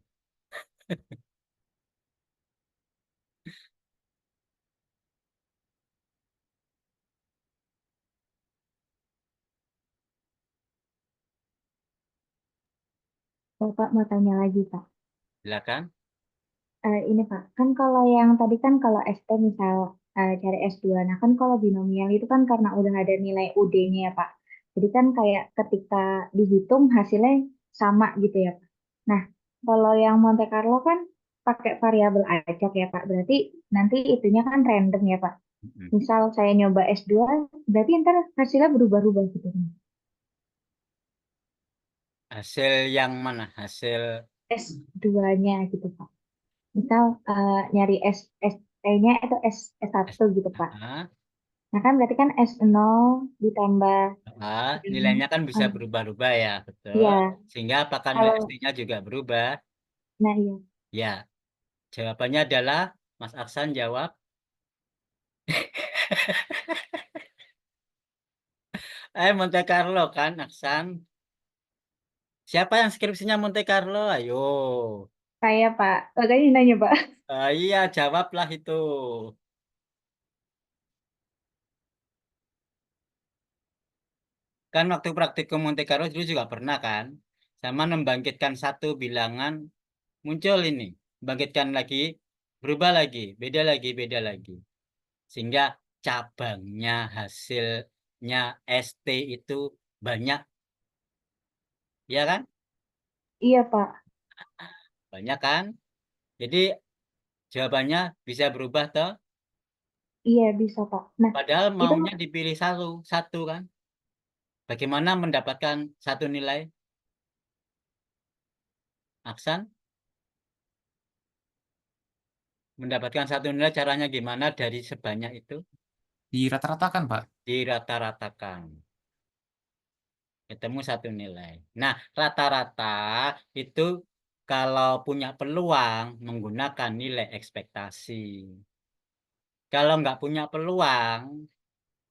Bapak mau tanya lagi Pak. Silakan. Ini Pak, kan kalau yang tadi kan kalau ST misal cari S2, nah kan kalau binomial itu kan karena udah ada nilai UD-nya ya Pak. Jadi kan kayak ketika dihitung hasilnya sama gitu ya Pak. Nah, kalau yang Monte Carlo kan pakai variabel acak ya Pak. Berarti nanti itunya kan random ya Pak. Mm-mm. Misal saya nyoba S2, berarti ntar hasilnya berubah-ubah gitu. Hasil yang mana? Hasil S2-nya gitu Pak. Misal nyari ST-nya itu S1 gitu Pak. Ah, Nah kan berarti kan S0 ditambah nilainya kan bisa eh, berubah-ubah ya, betul. iya. Sehingga apakah nilai Kalau ST-nya juga berubah? nah iya. Ya, jawabannya adalah Mas Aksan jawab. Monte Carlo kan, Aksan. Siapa yang skripsinya Monte Carlo? Ayo. Saya Pak, makanya nanya Pak. Iya, jawablah itu. Kan waktu praktikum Monte Carlo dulu juga pernah kan? Sama membangkitkan satu bilangan, muncul ini. bangkitkan lagi, berubah lagi, beda lagi, beda lagi. Sehingga cabangnya, hasilnya ST itu banyak. Ya kan? Iya, Pak. Banyak kan? Jadi jawabannya bisa berubah toh. Iya, bisa, Pak. Nah, Padahal itu maunya dipilih satu kan. Bagaimana mendapatkan satu nilai? Aksan, mendapatkan satu nilai caranya gimana dari sebanyak itu? Dirata-ratakan, Pak. Dirata-ratakan. Ketemu satu nilai. Nah, rata-rata itu kalau punya peluang menggunakan nilai ekspektasi. Kalau nggak punya peluang,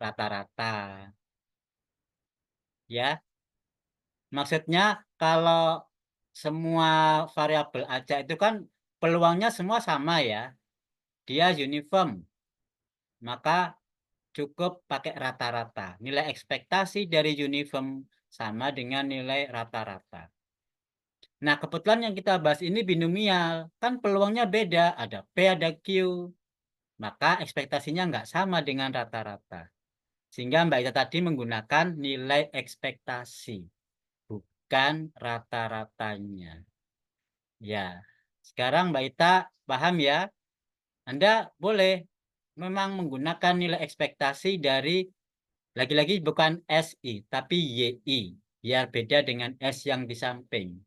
rata-rata. Ya, maksudnya kalau semua variabel acak itu kan peluangnya semua sama ya. Dia uniform. Maka cukup pakai rata-rata. Nilai ekspektasi dari uniform sama dengan nilai rata-rata. Nah, kebetulan yang kita bahas ini binomial. Kan peluangnya beda. Ada P, ada Q. Maka ekspektasinya nggak sama dengan rata-rata. Sehingga Mbak Ita tadi menggunakan nilai ekspektasi. Bukan rata-ratanya. Ya, sekarang Mbak Ita paham ya? Anda boleh memang menggunakan nilai ekspektasi dari lagi-lagi bukan SI, tapi YI. Biar beda dengan S yang di samping.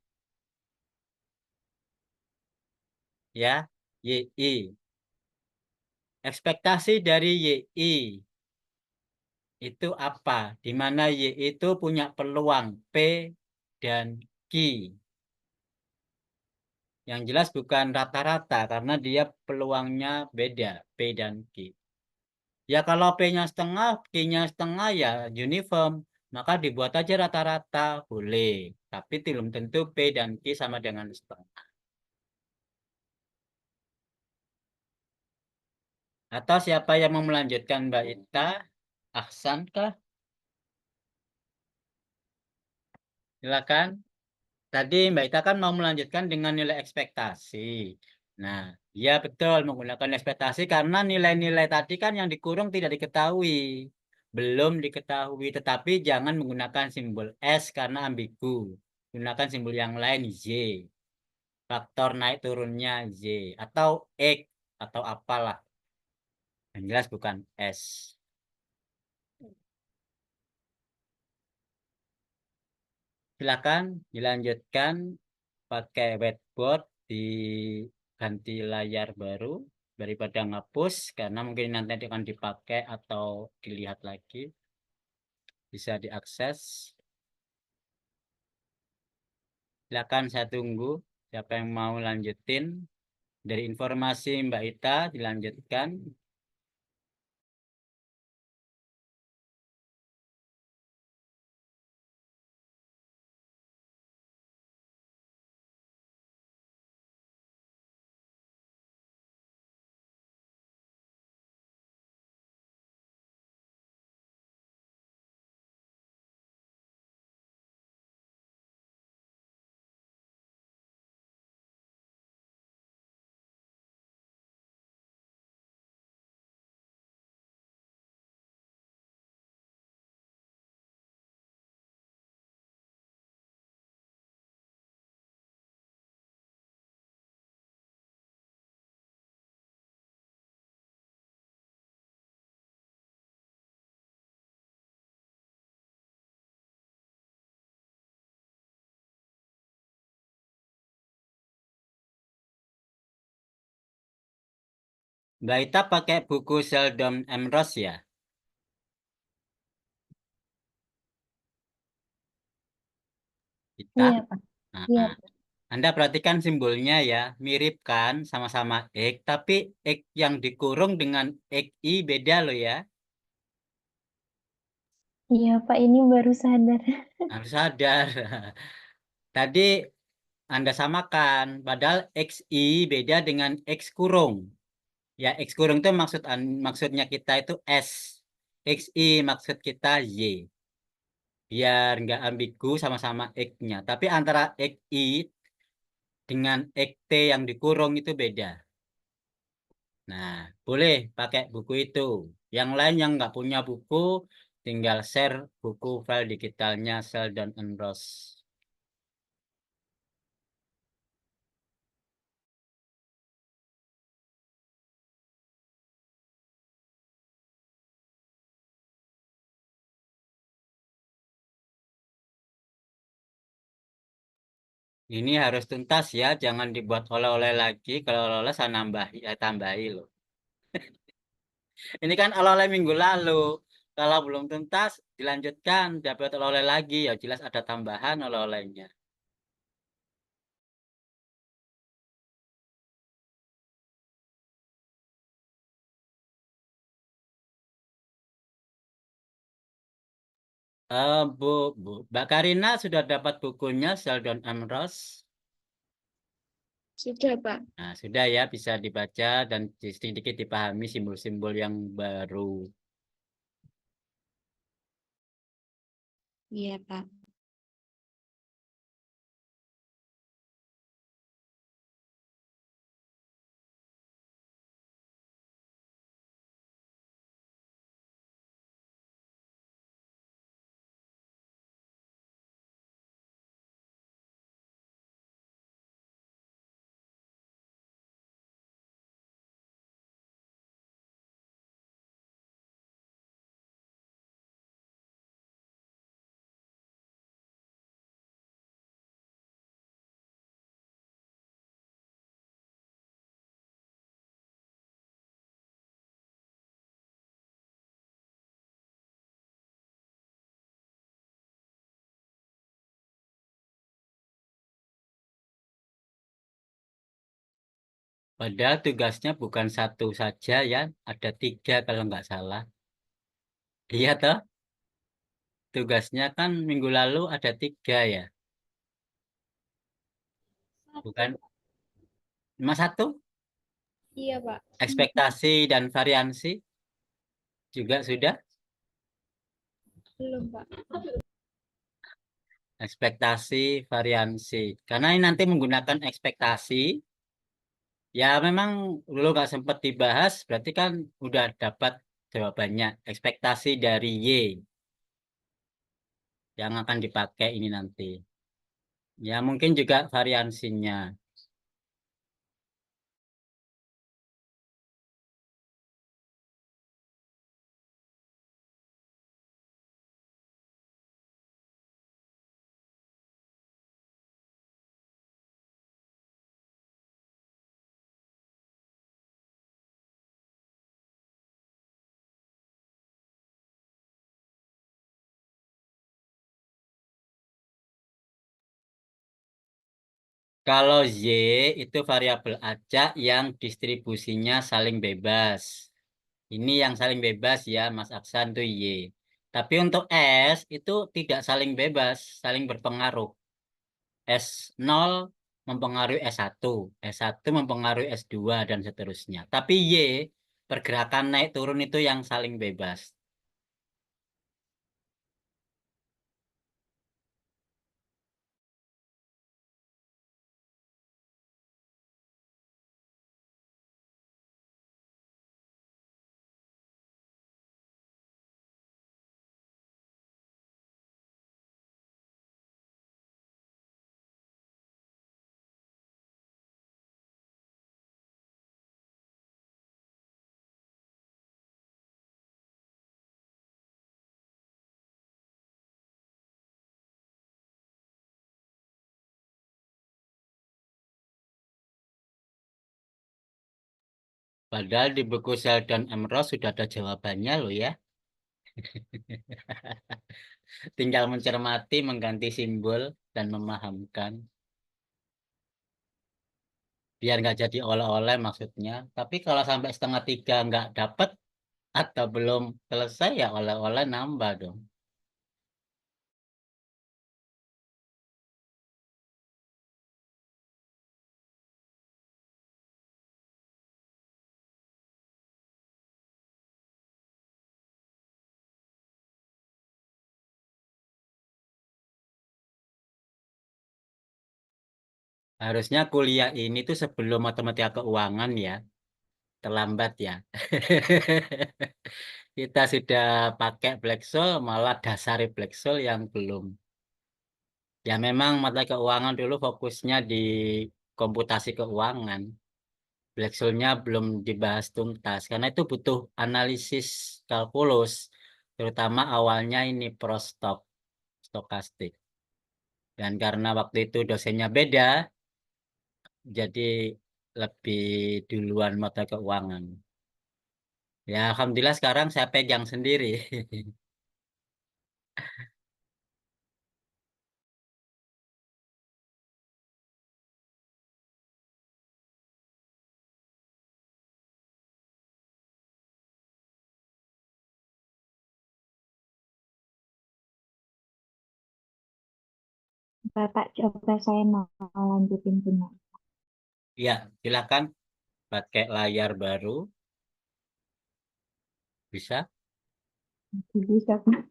Ya, YI. Ekspektasi dari YI itu apa? Di mana Y itu punya peluang P dan Q. Yang jelas bukan rata-rata karena dia peluangnya beda, P dan Q. Ya kalau P-nya setengah, Q-nya setengah ya uniform. Maka dibuat aja rata-rata, boleh. Tapi belum tentu P dan Q sama dengan setengah. Atau siapa yang mau melanjutkan Mbak Ita? Ahsan kah? Silakan. Tadi Mbak Ita kan mau melanjutkan dengan nilai ekspektasi. Nah, ya betul menggunakan ekspektasi karena nilai-nilai tadi kan yang dikurung tidak diketahui. Belum diketahui, tetapi jangan menggunakan simbol S karena ambigu. Gunakan simbol yang lain Y. Faktor naik turunnya Y. Atau X. Atau apalah. Yang jelas bukan S. Silakan dilanjutkan pakai whiteboard, diganti layar baru daripada ngapus karena mungkin nanti akan dipakai atau dilihat lagi. Bisa diakses. Silakan saya tunggu siapa yang mau lanjutin. Dari informasi Mbak Ita dilanjutkan. Mbak Ita pakai buku Sheldon M. Ross ya? Ita? Iya, Pak. Iya, Nah, Anda perhatikan simbolnya ya, mirip kan sama-sama X, tapi X yang dikurung dengan XI beda loh ya. iya, Pak. Ini baru sadar. Harus sadar. Tadi Anda samakan, padahal XI beda dengan X kurung. Ya, X kurung itu maksudnya kita itu S. XI maksud kita Y. Biar nggak ambigu sama-sama X-nya. Tapi antara XI dengan ekte yang dikurung itu beda. Nah, boleh pakai buku itu. Yang lain yang nggak punya buku, tinggal share buku file digitalnya Sheldon and Ross. Ini harus tuntas ya, jangan dibuat oleh-oleh lagi. Kalau oleh-oleh saya tambahi loh. Ini kan oleh-oleh minggu lalu. Kalau belum tuntas, dilanjutkan, dapat oleh-oleh lagi. Ya jelas ada tambahan oleh-olehnya. Mbak Karina sudah dapat bukunya Sheldon M. Ross. Sudah, Pak. Nah, sudah ya, bisa dibaca dan sedikit dipahami simbol-simbol yang baru. Iya, Pak. Padahal tugasnya bukan satu saja ya, ada 3 kalau nggak salah. Iya toh, tugasnya kan minggu lalu ada 3 ya, bukan cuma 1. Iya, Pak. Ekspektasi dan variansi juga sudah. Belum, Pak. Ekspektasi, variansi. Karena ini nanti menggunakan ekspektasi, ya memang dulu nggak sempat dibahas, berarti kan udah dapat jawabannya. Ekspektasi dari Y yang akan dipakai ini nanti. Ya mungkin juga variansinya. Kalau Y itu variabel acak yang distribusinya saling bebas. Ini yang saling bebas ya, Mas Aksan tuh Y. Tapi untuk S itu tidak saling bebas, saling berpengaruh. S0 mempengaruhi S1, S1 mempengaruhi S2 dan seterusnya. Tapi Y, pergerakan naik turun itu yang saling bebas. Padahal di buku Sheldon M. Ross sudah ada jawabannya loh ya. Tinggal mencermati, mengganti simbol, dan memahamkan. Biar nggak jadi oleh-oleh maksudnya. Tapi kalau sampai 2:30 nggak dapet atau belum selesai ya oleh-oleh nambah dong. Harusnya kuliah ini tuh sebelum matematika keuangan ya, terlambat ya. Kita sudah pakai Black-Scholes, malah dasari Black-Scholes yang belum. Ya memang mata keuangan dulu fokusnya di komputasi keuangan. Black-Scholes-nya belum dibahas tuntas, karena itu butuh analisis kalkulus, terutama awalnya ini prostok, stokastik. Dan karena waktu itu dosennya beda, jadi lebih duluan mata keuangan. Ya, alhamdulillah sekarang saya pegang sendiri. Bapak coba saya mau lanjutin punya. Ya, silakan pakai layar baru, bisa. Bisa, Pak.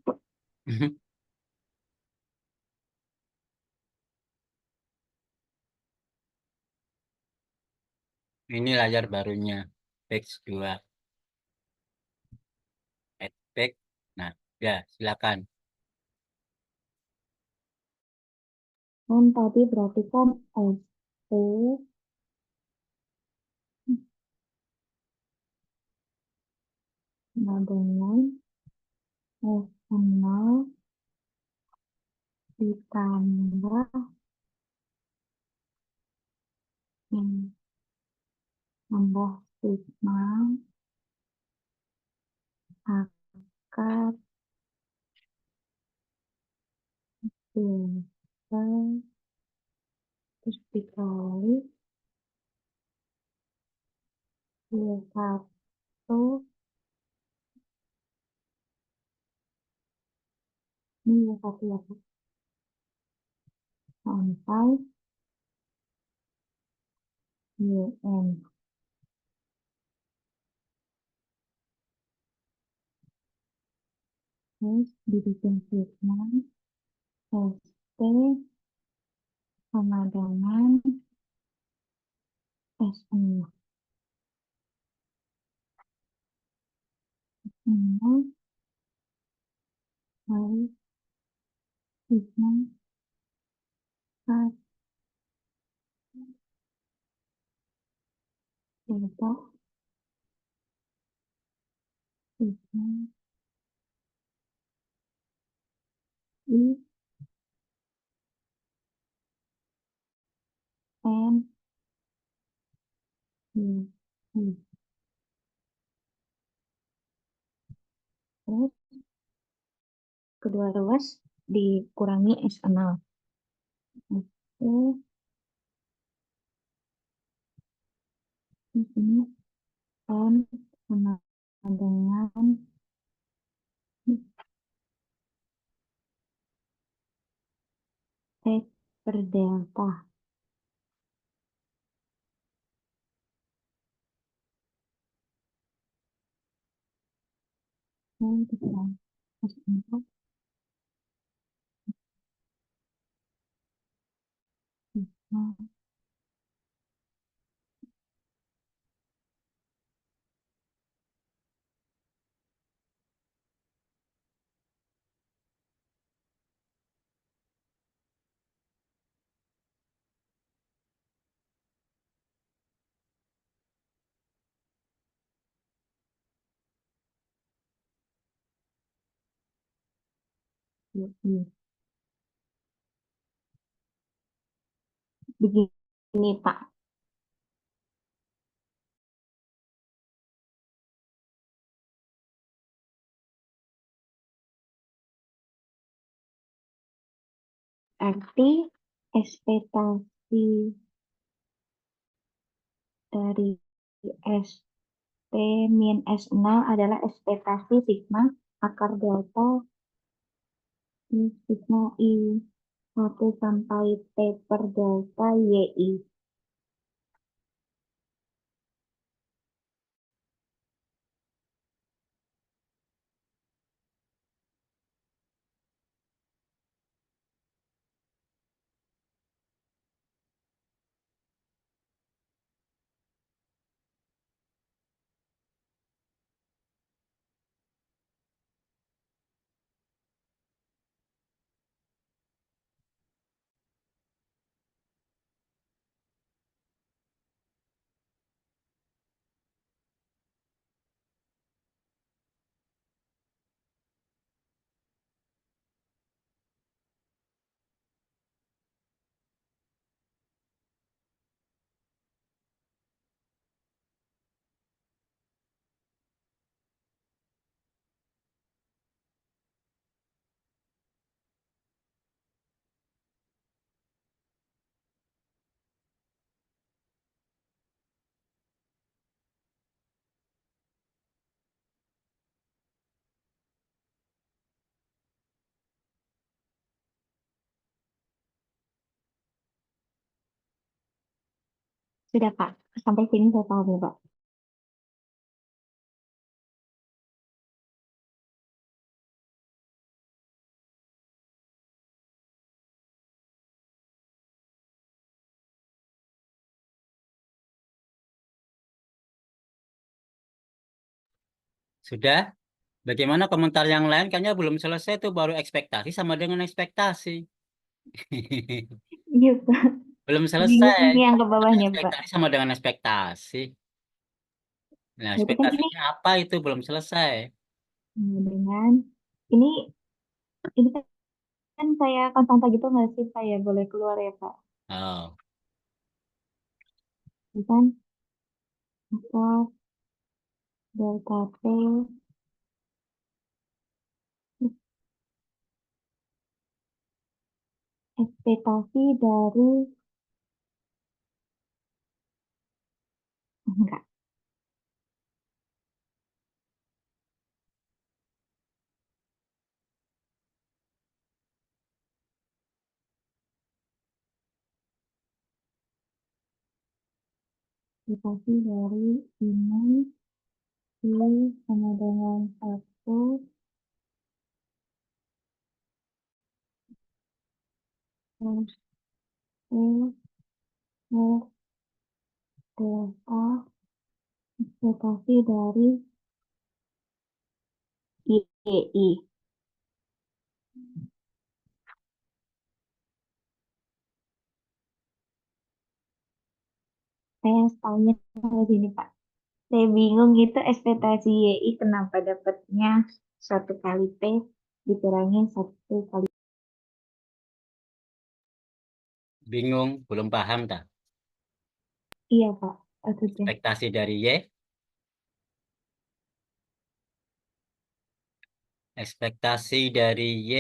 Ini layar barunya, Page 2, add back. Nah, ya, silakan. Kan tadi berarti kan ST sama dengan S0 ditambah yang tambah sigma akar delta terus dikali Y1 ini Y1 ya Pak, sampai YN terus dibikin sigma ST sama dengan S0 kali sigma akar delta sigma I N I I. Terus kedua ruas dikurangi S0. Oke, di sini N sama dengan T per delta. Ini dikurangi S0 sigma I. Begini Pak, arti ekspektasi dari ST min S0 adalah ekspektasi sigma akar delta I sigma I1 sampai T per delta YI. Sudah, Pak. Sampai sini saya paham ya, Pak. Sudah? Bagaimana komentar yang lain? Kayaknya belum selesai tuh, baru ekspektasi sama dengan ekspektasi. Iya, Pak. Belum Bingung selesai. nih yang ke bawahnya, Pak. Ekspektasi sama dengan ekspektasi. Nah, Berarti kan ini ekspektasinya apa itu belum selesai. dengan ini kan saya konstanta gitu nggak sih, Pak ya? Boleh keluar ya, Pak? Oh, Ini kan maka delta T ekspektasi dari enggak ekspektasi dari ini I sama dengan 1 plus E plus delta ekspektasi dari I. Saya tahunya dari sini, Pak. Saya bingung itu ekspektasi YI kenapa dapatnya 1 kali P dikurangin 1 kali. bingung, belum paham tak? Iya, Pak. Maksudnya. Ekspektasi dari Y, ekspektasi dari Y,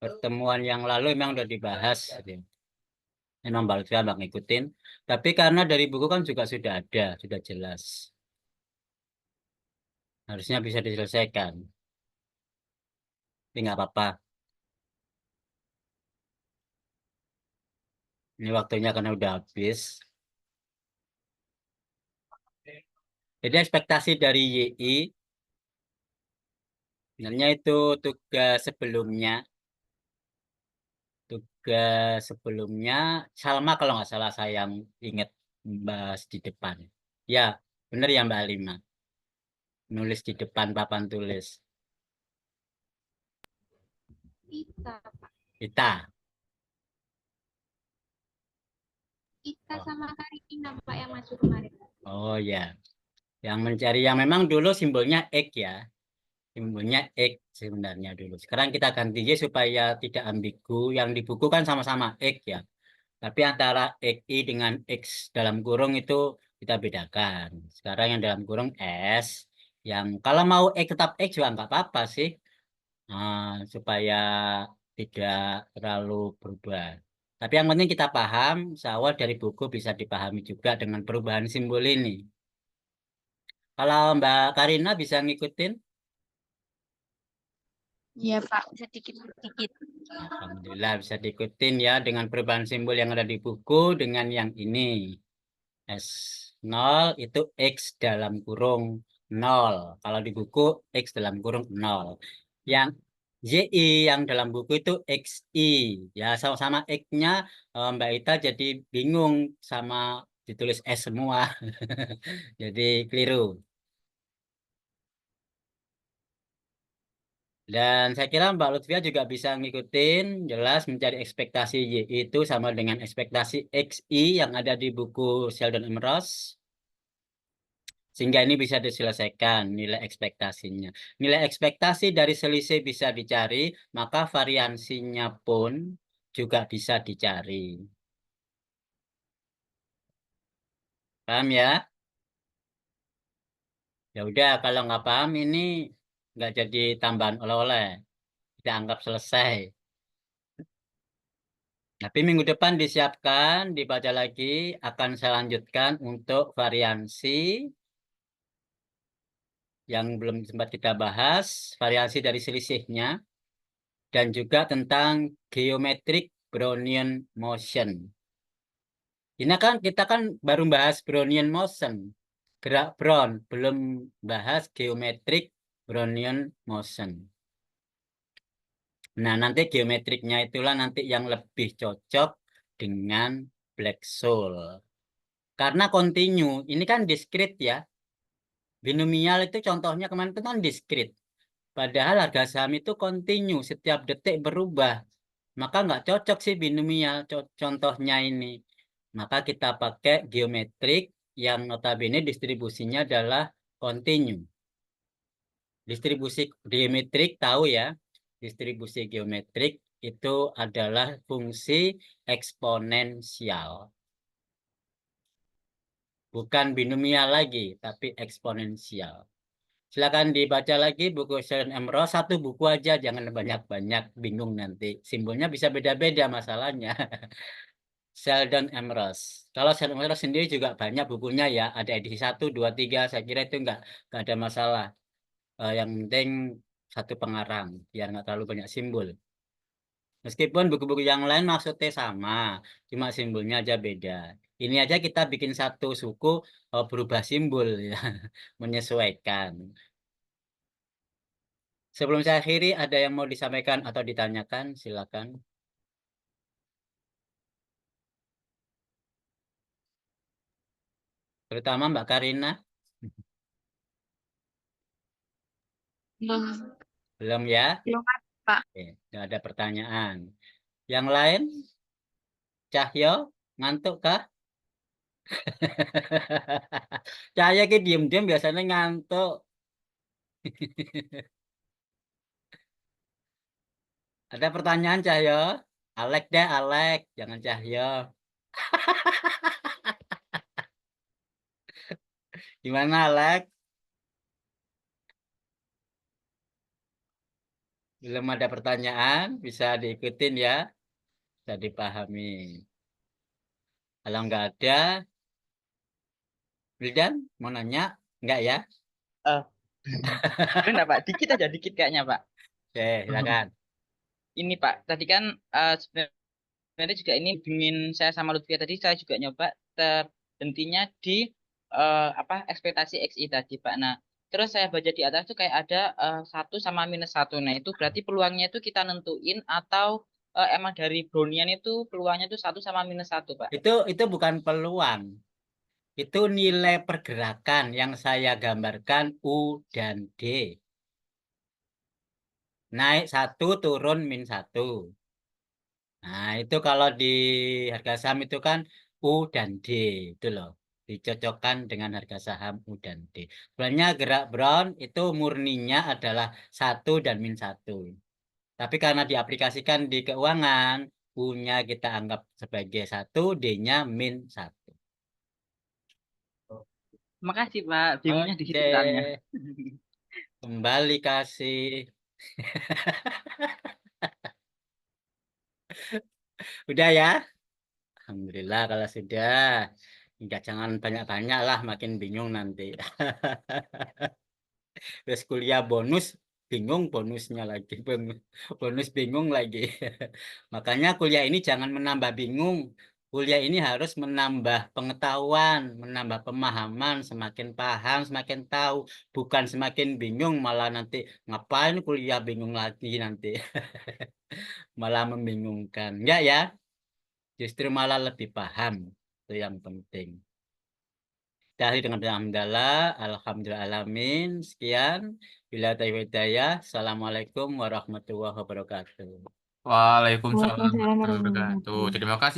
pertemuan yang lalu memang udah dibahas. Gitu. Memang Mbak Lutfi nggak ngikutin. Tapi karena dari buku kan juga sudah ada, sudah jelas. Harusnya bisa diselesaikan. Tapi nggak apa-apa. Ini waktunya karena udah habis. Jadi ekspektasi dari YI, sebenarnya itu tugas sebelumnya. Tugas sebelumnya, Salma kalau nggak salah saya yang ingat bahas di depan. Ya, benar ya Mbak Alima. Nulis di depan papan tulis. Kita, Pak. Kita. Kita Oh, sama Karina, Pak, yang masuk kemarin. oh ya. Yang mencari yang memang dulu simbolnya X ya. Simbolnya X sebenarnya dulu. Sekarang kita ganti Y supaya tidak ambigu. Yang di buku kan sama-sama X ya. Tapi antara XI dengan X dalam kurung itu kita bedakan. Sekarang yang dalam kurung S. Yang kalau mau X tetap X juga nggak apa-apa sih. Supaya tidak terlalu berubah. Tapi yang penting kita paham, seawal dari buku bisa dipahami juga dengan perubahan simbol ini. Kalau Mbak Karina bisa ngikutin, Iya, Pak. Sedikit-sedikit. alhamdulillah bisa diikutin ya dengan perubahan simbol yang ada di buku dengan yang ini. S0 itu X dalam kurung 0. Kalau di buku X dalam kurung 0. Yang YI yang dalam buku itu XI. Ya sama-sama X-nya Mbak Ita jadi bingung sama ditulis S semua. Jadi keliru. Dan saya kira Mbak Lutfia juga bisa ngikutin, jelas mencari ekspektasi Y itu sama dengan ekspektasi XI yang ada di buku Sheldon M. Ross. Sehingga ini bisa diselesaikan nilai ekspektasinya. Nilai ekspektasi dari selisih bisa dicari, maka variansinya pun juga bisa dicari. Paham ya? Ya udah, kalau nggak paham ini nggak jadi tambahan oleh-oleh. Kita anggap selesai. Tapi minggu depan disiapkan, dibaca lagi, akan saya lanjutkan untuk variansi yang belum sempat kita bahas, variasi dari selisihnya, dan juga tentang geometric Brownian motion. Ini kan kita kan baru bahas Brownian motion, gerak Brown, belum bahas geometric Brownian motion. Nah, nanti geometriknya itulah nanti yang lebih cocok dengan black soul. Karena continue, ini kan discrete ya. Binomial itu contohnya kemarin itu kan discrete. Padahal harga saham itu continue, setiap detik berubah. Maka nggak cocok sih binomial contohnya ini. Maka kita pakai geometrik yang notabene distribusinya adalah continue. Distribusi geometrik tahu ya, distribusi geometrik itu adalah fungsi eksponensial. Bukan binomial lagi, tapi eksponensial. Silakan dibaca lagi buku Sheldon M. Ross, satu buku aja, jangan banyak-banyak, bingung nanti. Simbolnya bisa beda-beda masalahnya. Sheldon M. Ross. Kalau Sheldon M. Ross sendiri juga banyak bukunya ya, ada edisi 1, 2, 3, saya kira itu nggak ada masalah. Yang penting satu pengarang, biar nggak terlalu banyak simbol. Meskipun buku-buku yang lain maksudnya sama, cuma simbolnya aja beda. Ini aja kita bikin satu suku berubah simbol, ya. Menyesuaikan. Sebelum saya akhiri, ada yang mau disampaikan atau ditanyakan? Silakan. Terutama Mbak Karina. Belum. Belum ya? Belum ada, Pak. Oke, nggak ada pertanyaan. Yang lain? Cahyo, ngantuk kah? Cahyo ki diem-diem biasanya ngantuk. Ada pertanyaan Cahyo? Alek deh, Alek. Jangan Cahyo. Gimana Alek? Belum ada pertanyaan? Bisa diikutin ya? Bisa dipahami. Kalau nggak ada, Wildan mau nanya? Nggak ya? Eh, Bener Pak, dikit aja, dikit kayaknya Pak. Oke, silakan. Ini Pak, tadi kan sebenarnya juga ini bimbing saya sama Lutfia tadi, saya juga nyoba terhentinya di apa ekspektasi XI tadi Pak. Nah, terus saya baca di atas tuh kayak ada 1 sama -1. Nah, itu berarti peluangnya itu kita nentuin atau emang dari Brownian itu peluangnya itu 1 sama -1 Pak. Itu bukan peluang. Itu nilai pergerakan yang saya gambarkan U dan D. Naik 1, turun -1. Nah, itu kalau di harga saham itu kan U dan D. Itu loh. Dicocokkan dengan harga saham U dan D. Sebenarnya gerak Brown itu murninya adalah 1 dan -1. Tapi karena diaplikasikan di keuangan, U-nya kita anggap sebagai 1, D-nya -1. Makasih Pak, bingungnya di situ Oke, soalnya. kembali kasih. Udah ya? Alhamdulillah kalau sudah. Enggak, jangan banyak-banyak lah, makin bingung nanti. Terus kuliah bonus, bingung bonusnya lagi. Bonus bingung lagi. Makanya kuliah ini jangan menambah bingung. Kuliah ini harus menambah pengetahuan, menambah pemahaman, semakin paham, semakin tahu. Bukan semakin bingung, malah nanti ngapain kuliah bingung lagi nanti. Malah membingungkan. Enggak ya? Justru malah lebih paham. Itu yang penting. Dari dengan alhamdulillah, alhamdulillah alamin. Sekian. Bila hidayah. Assalamualaikum warahmatullahi wabarakatuh. Waalaikumsalam Waalaikumsalam warahmatullahi warahmatullahi wabarakatuh. wabarakatuh. Terima kasih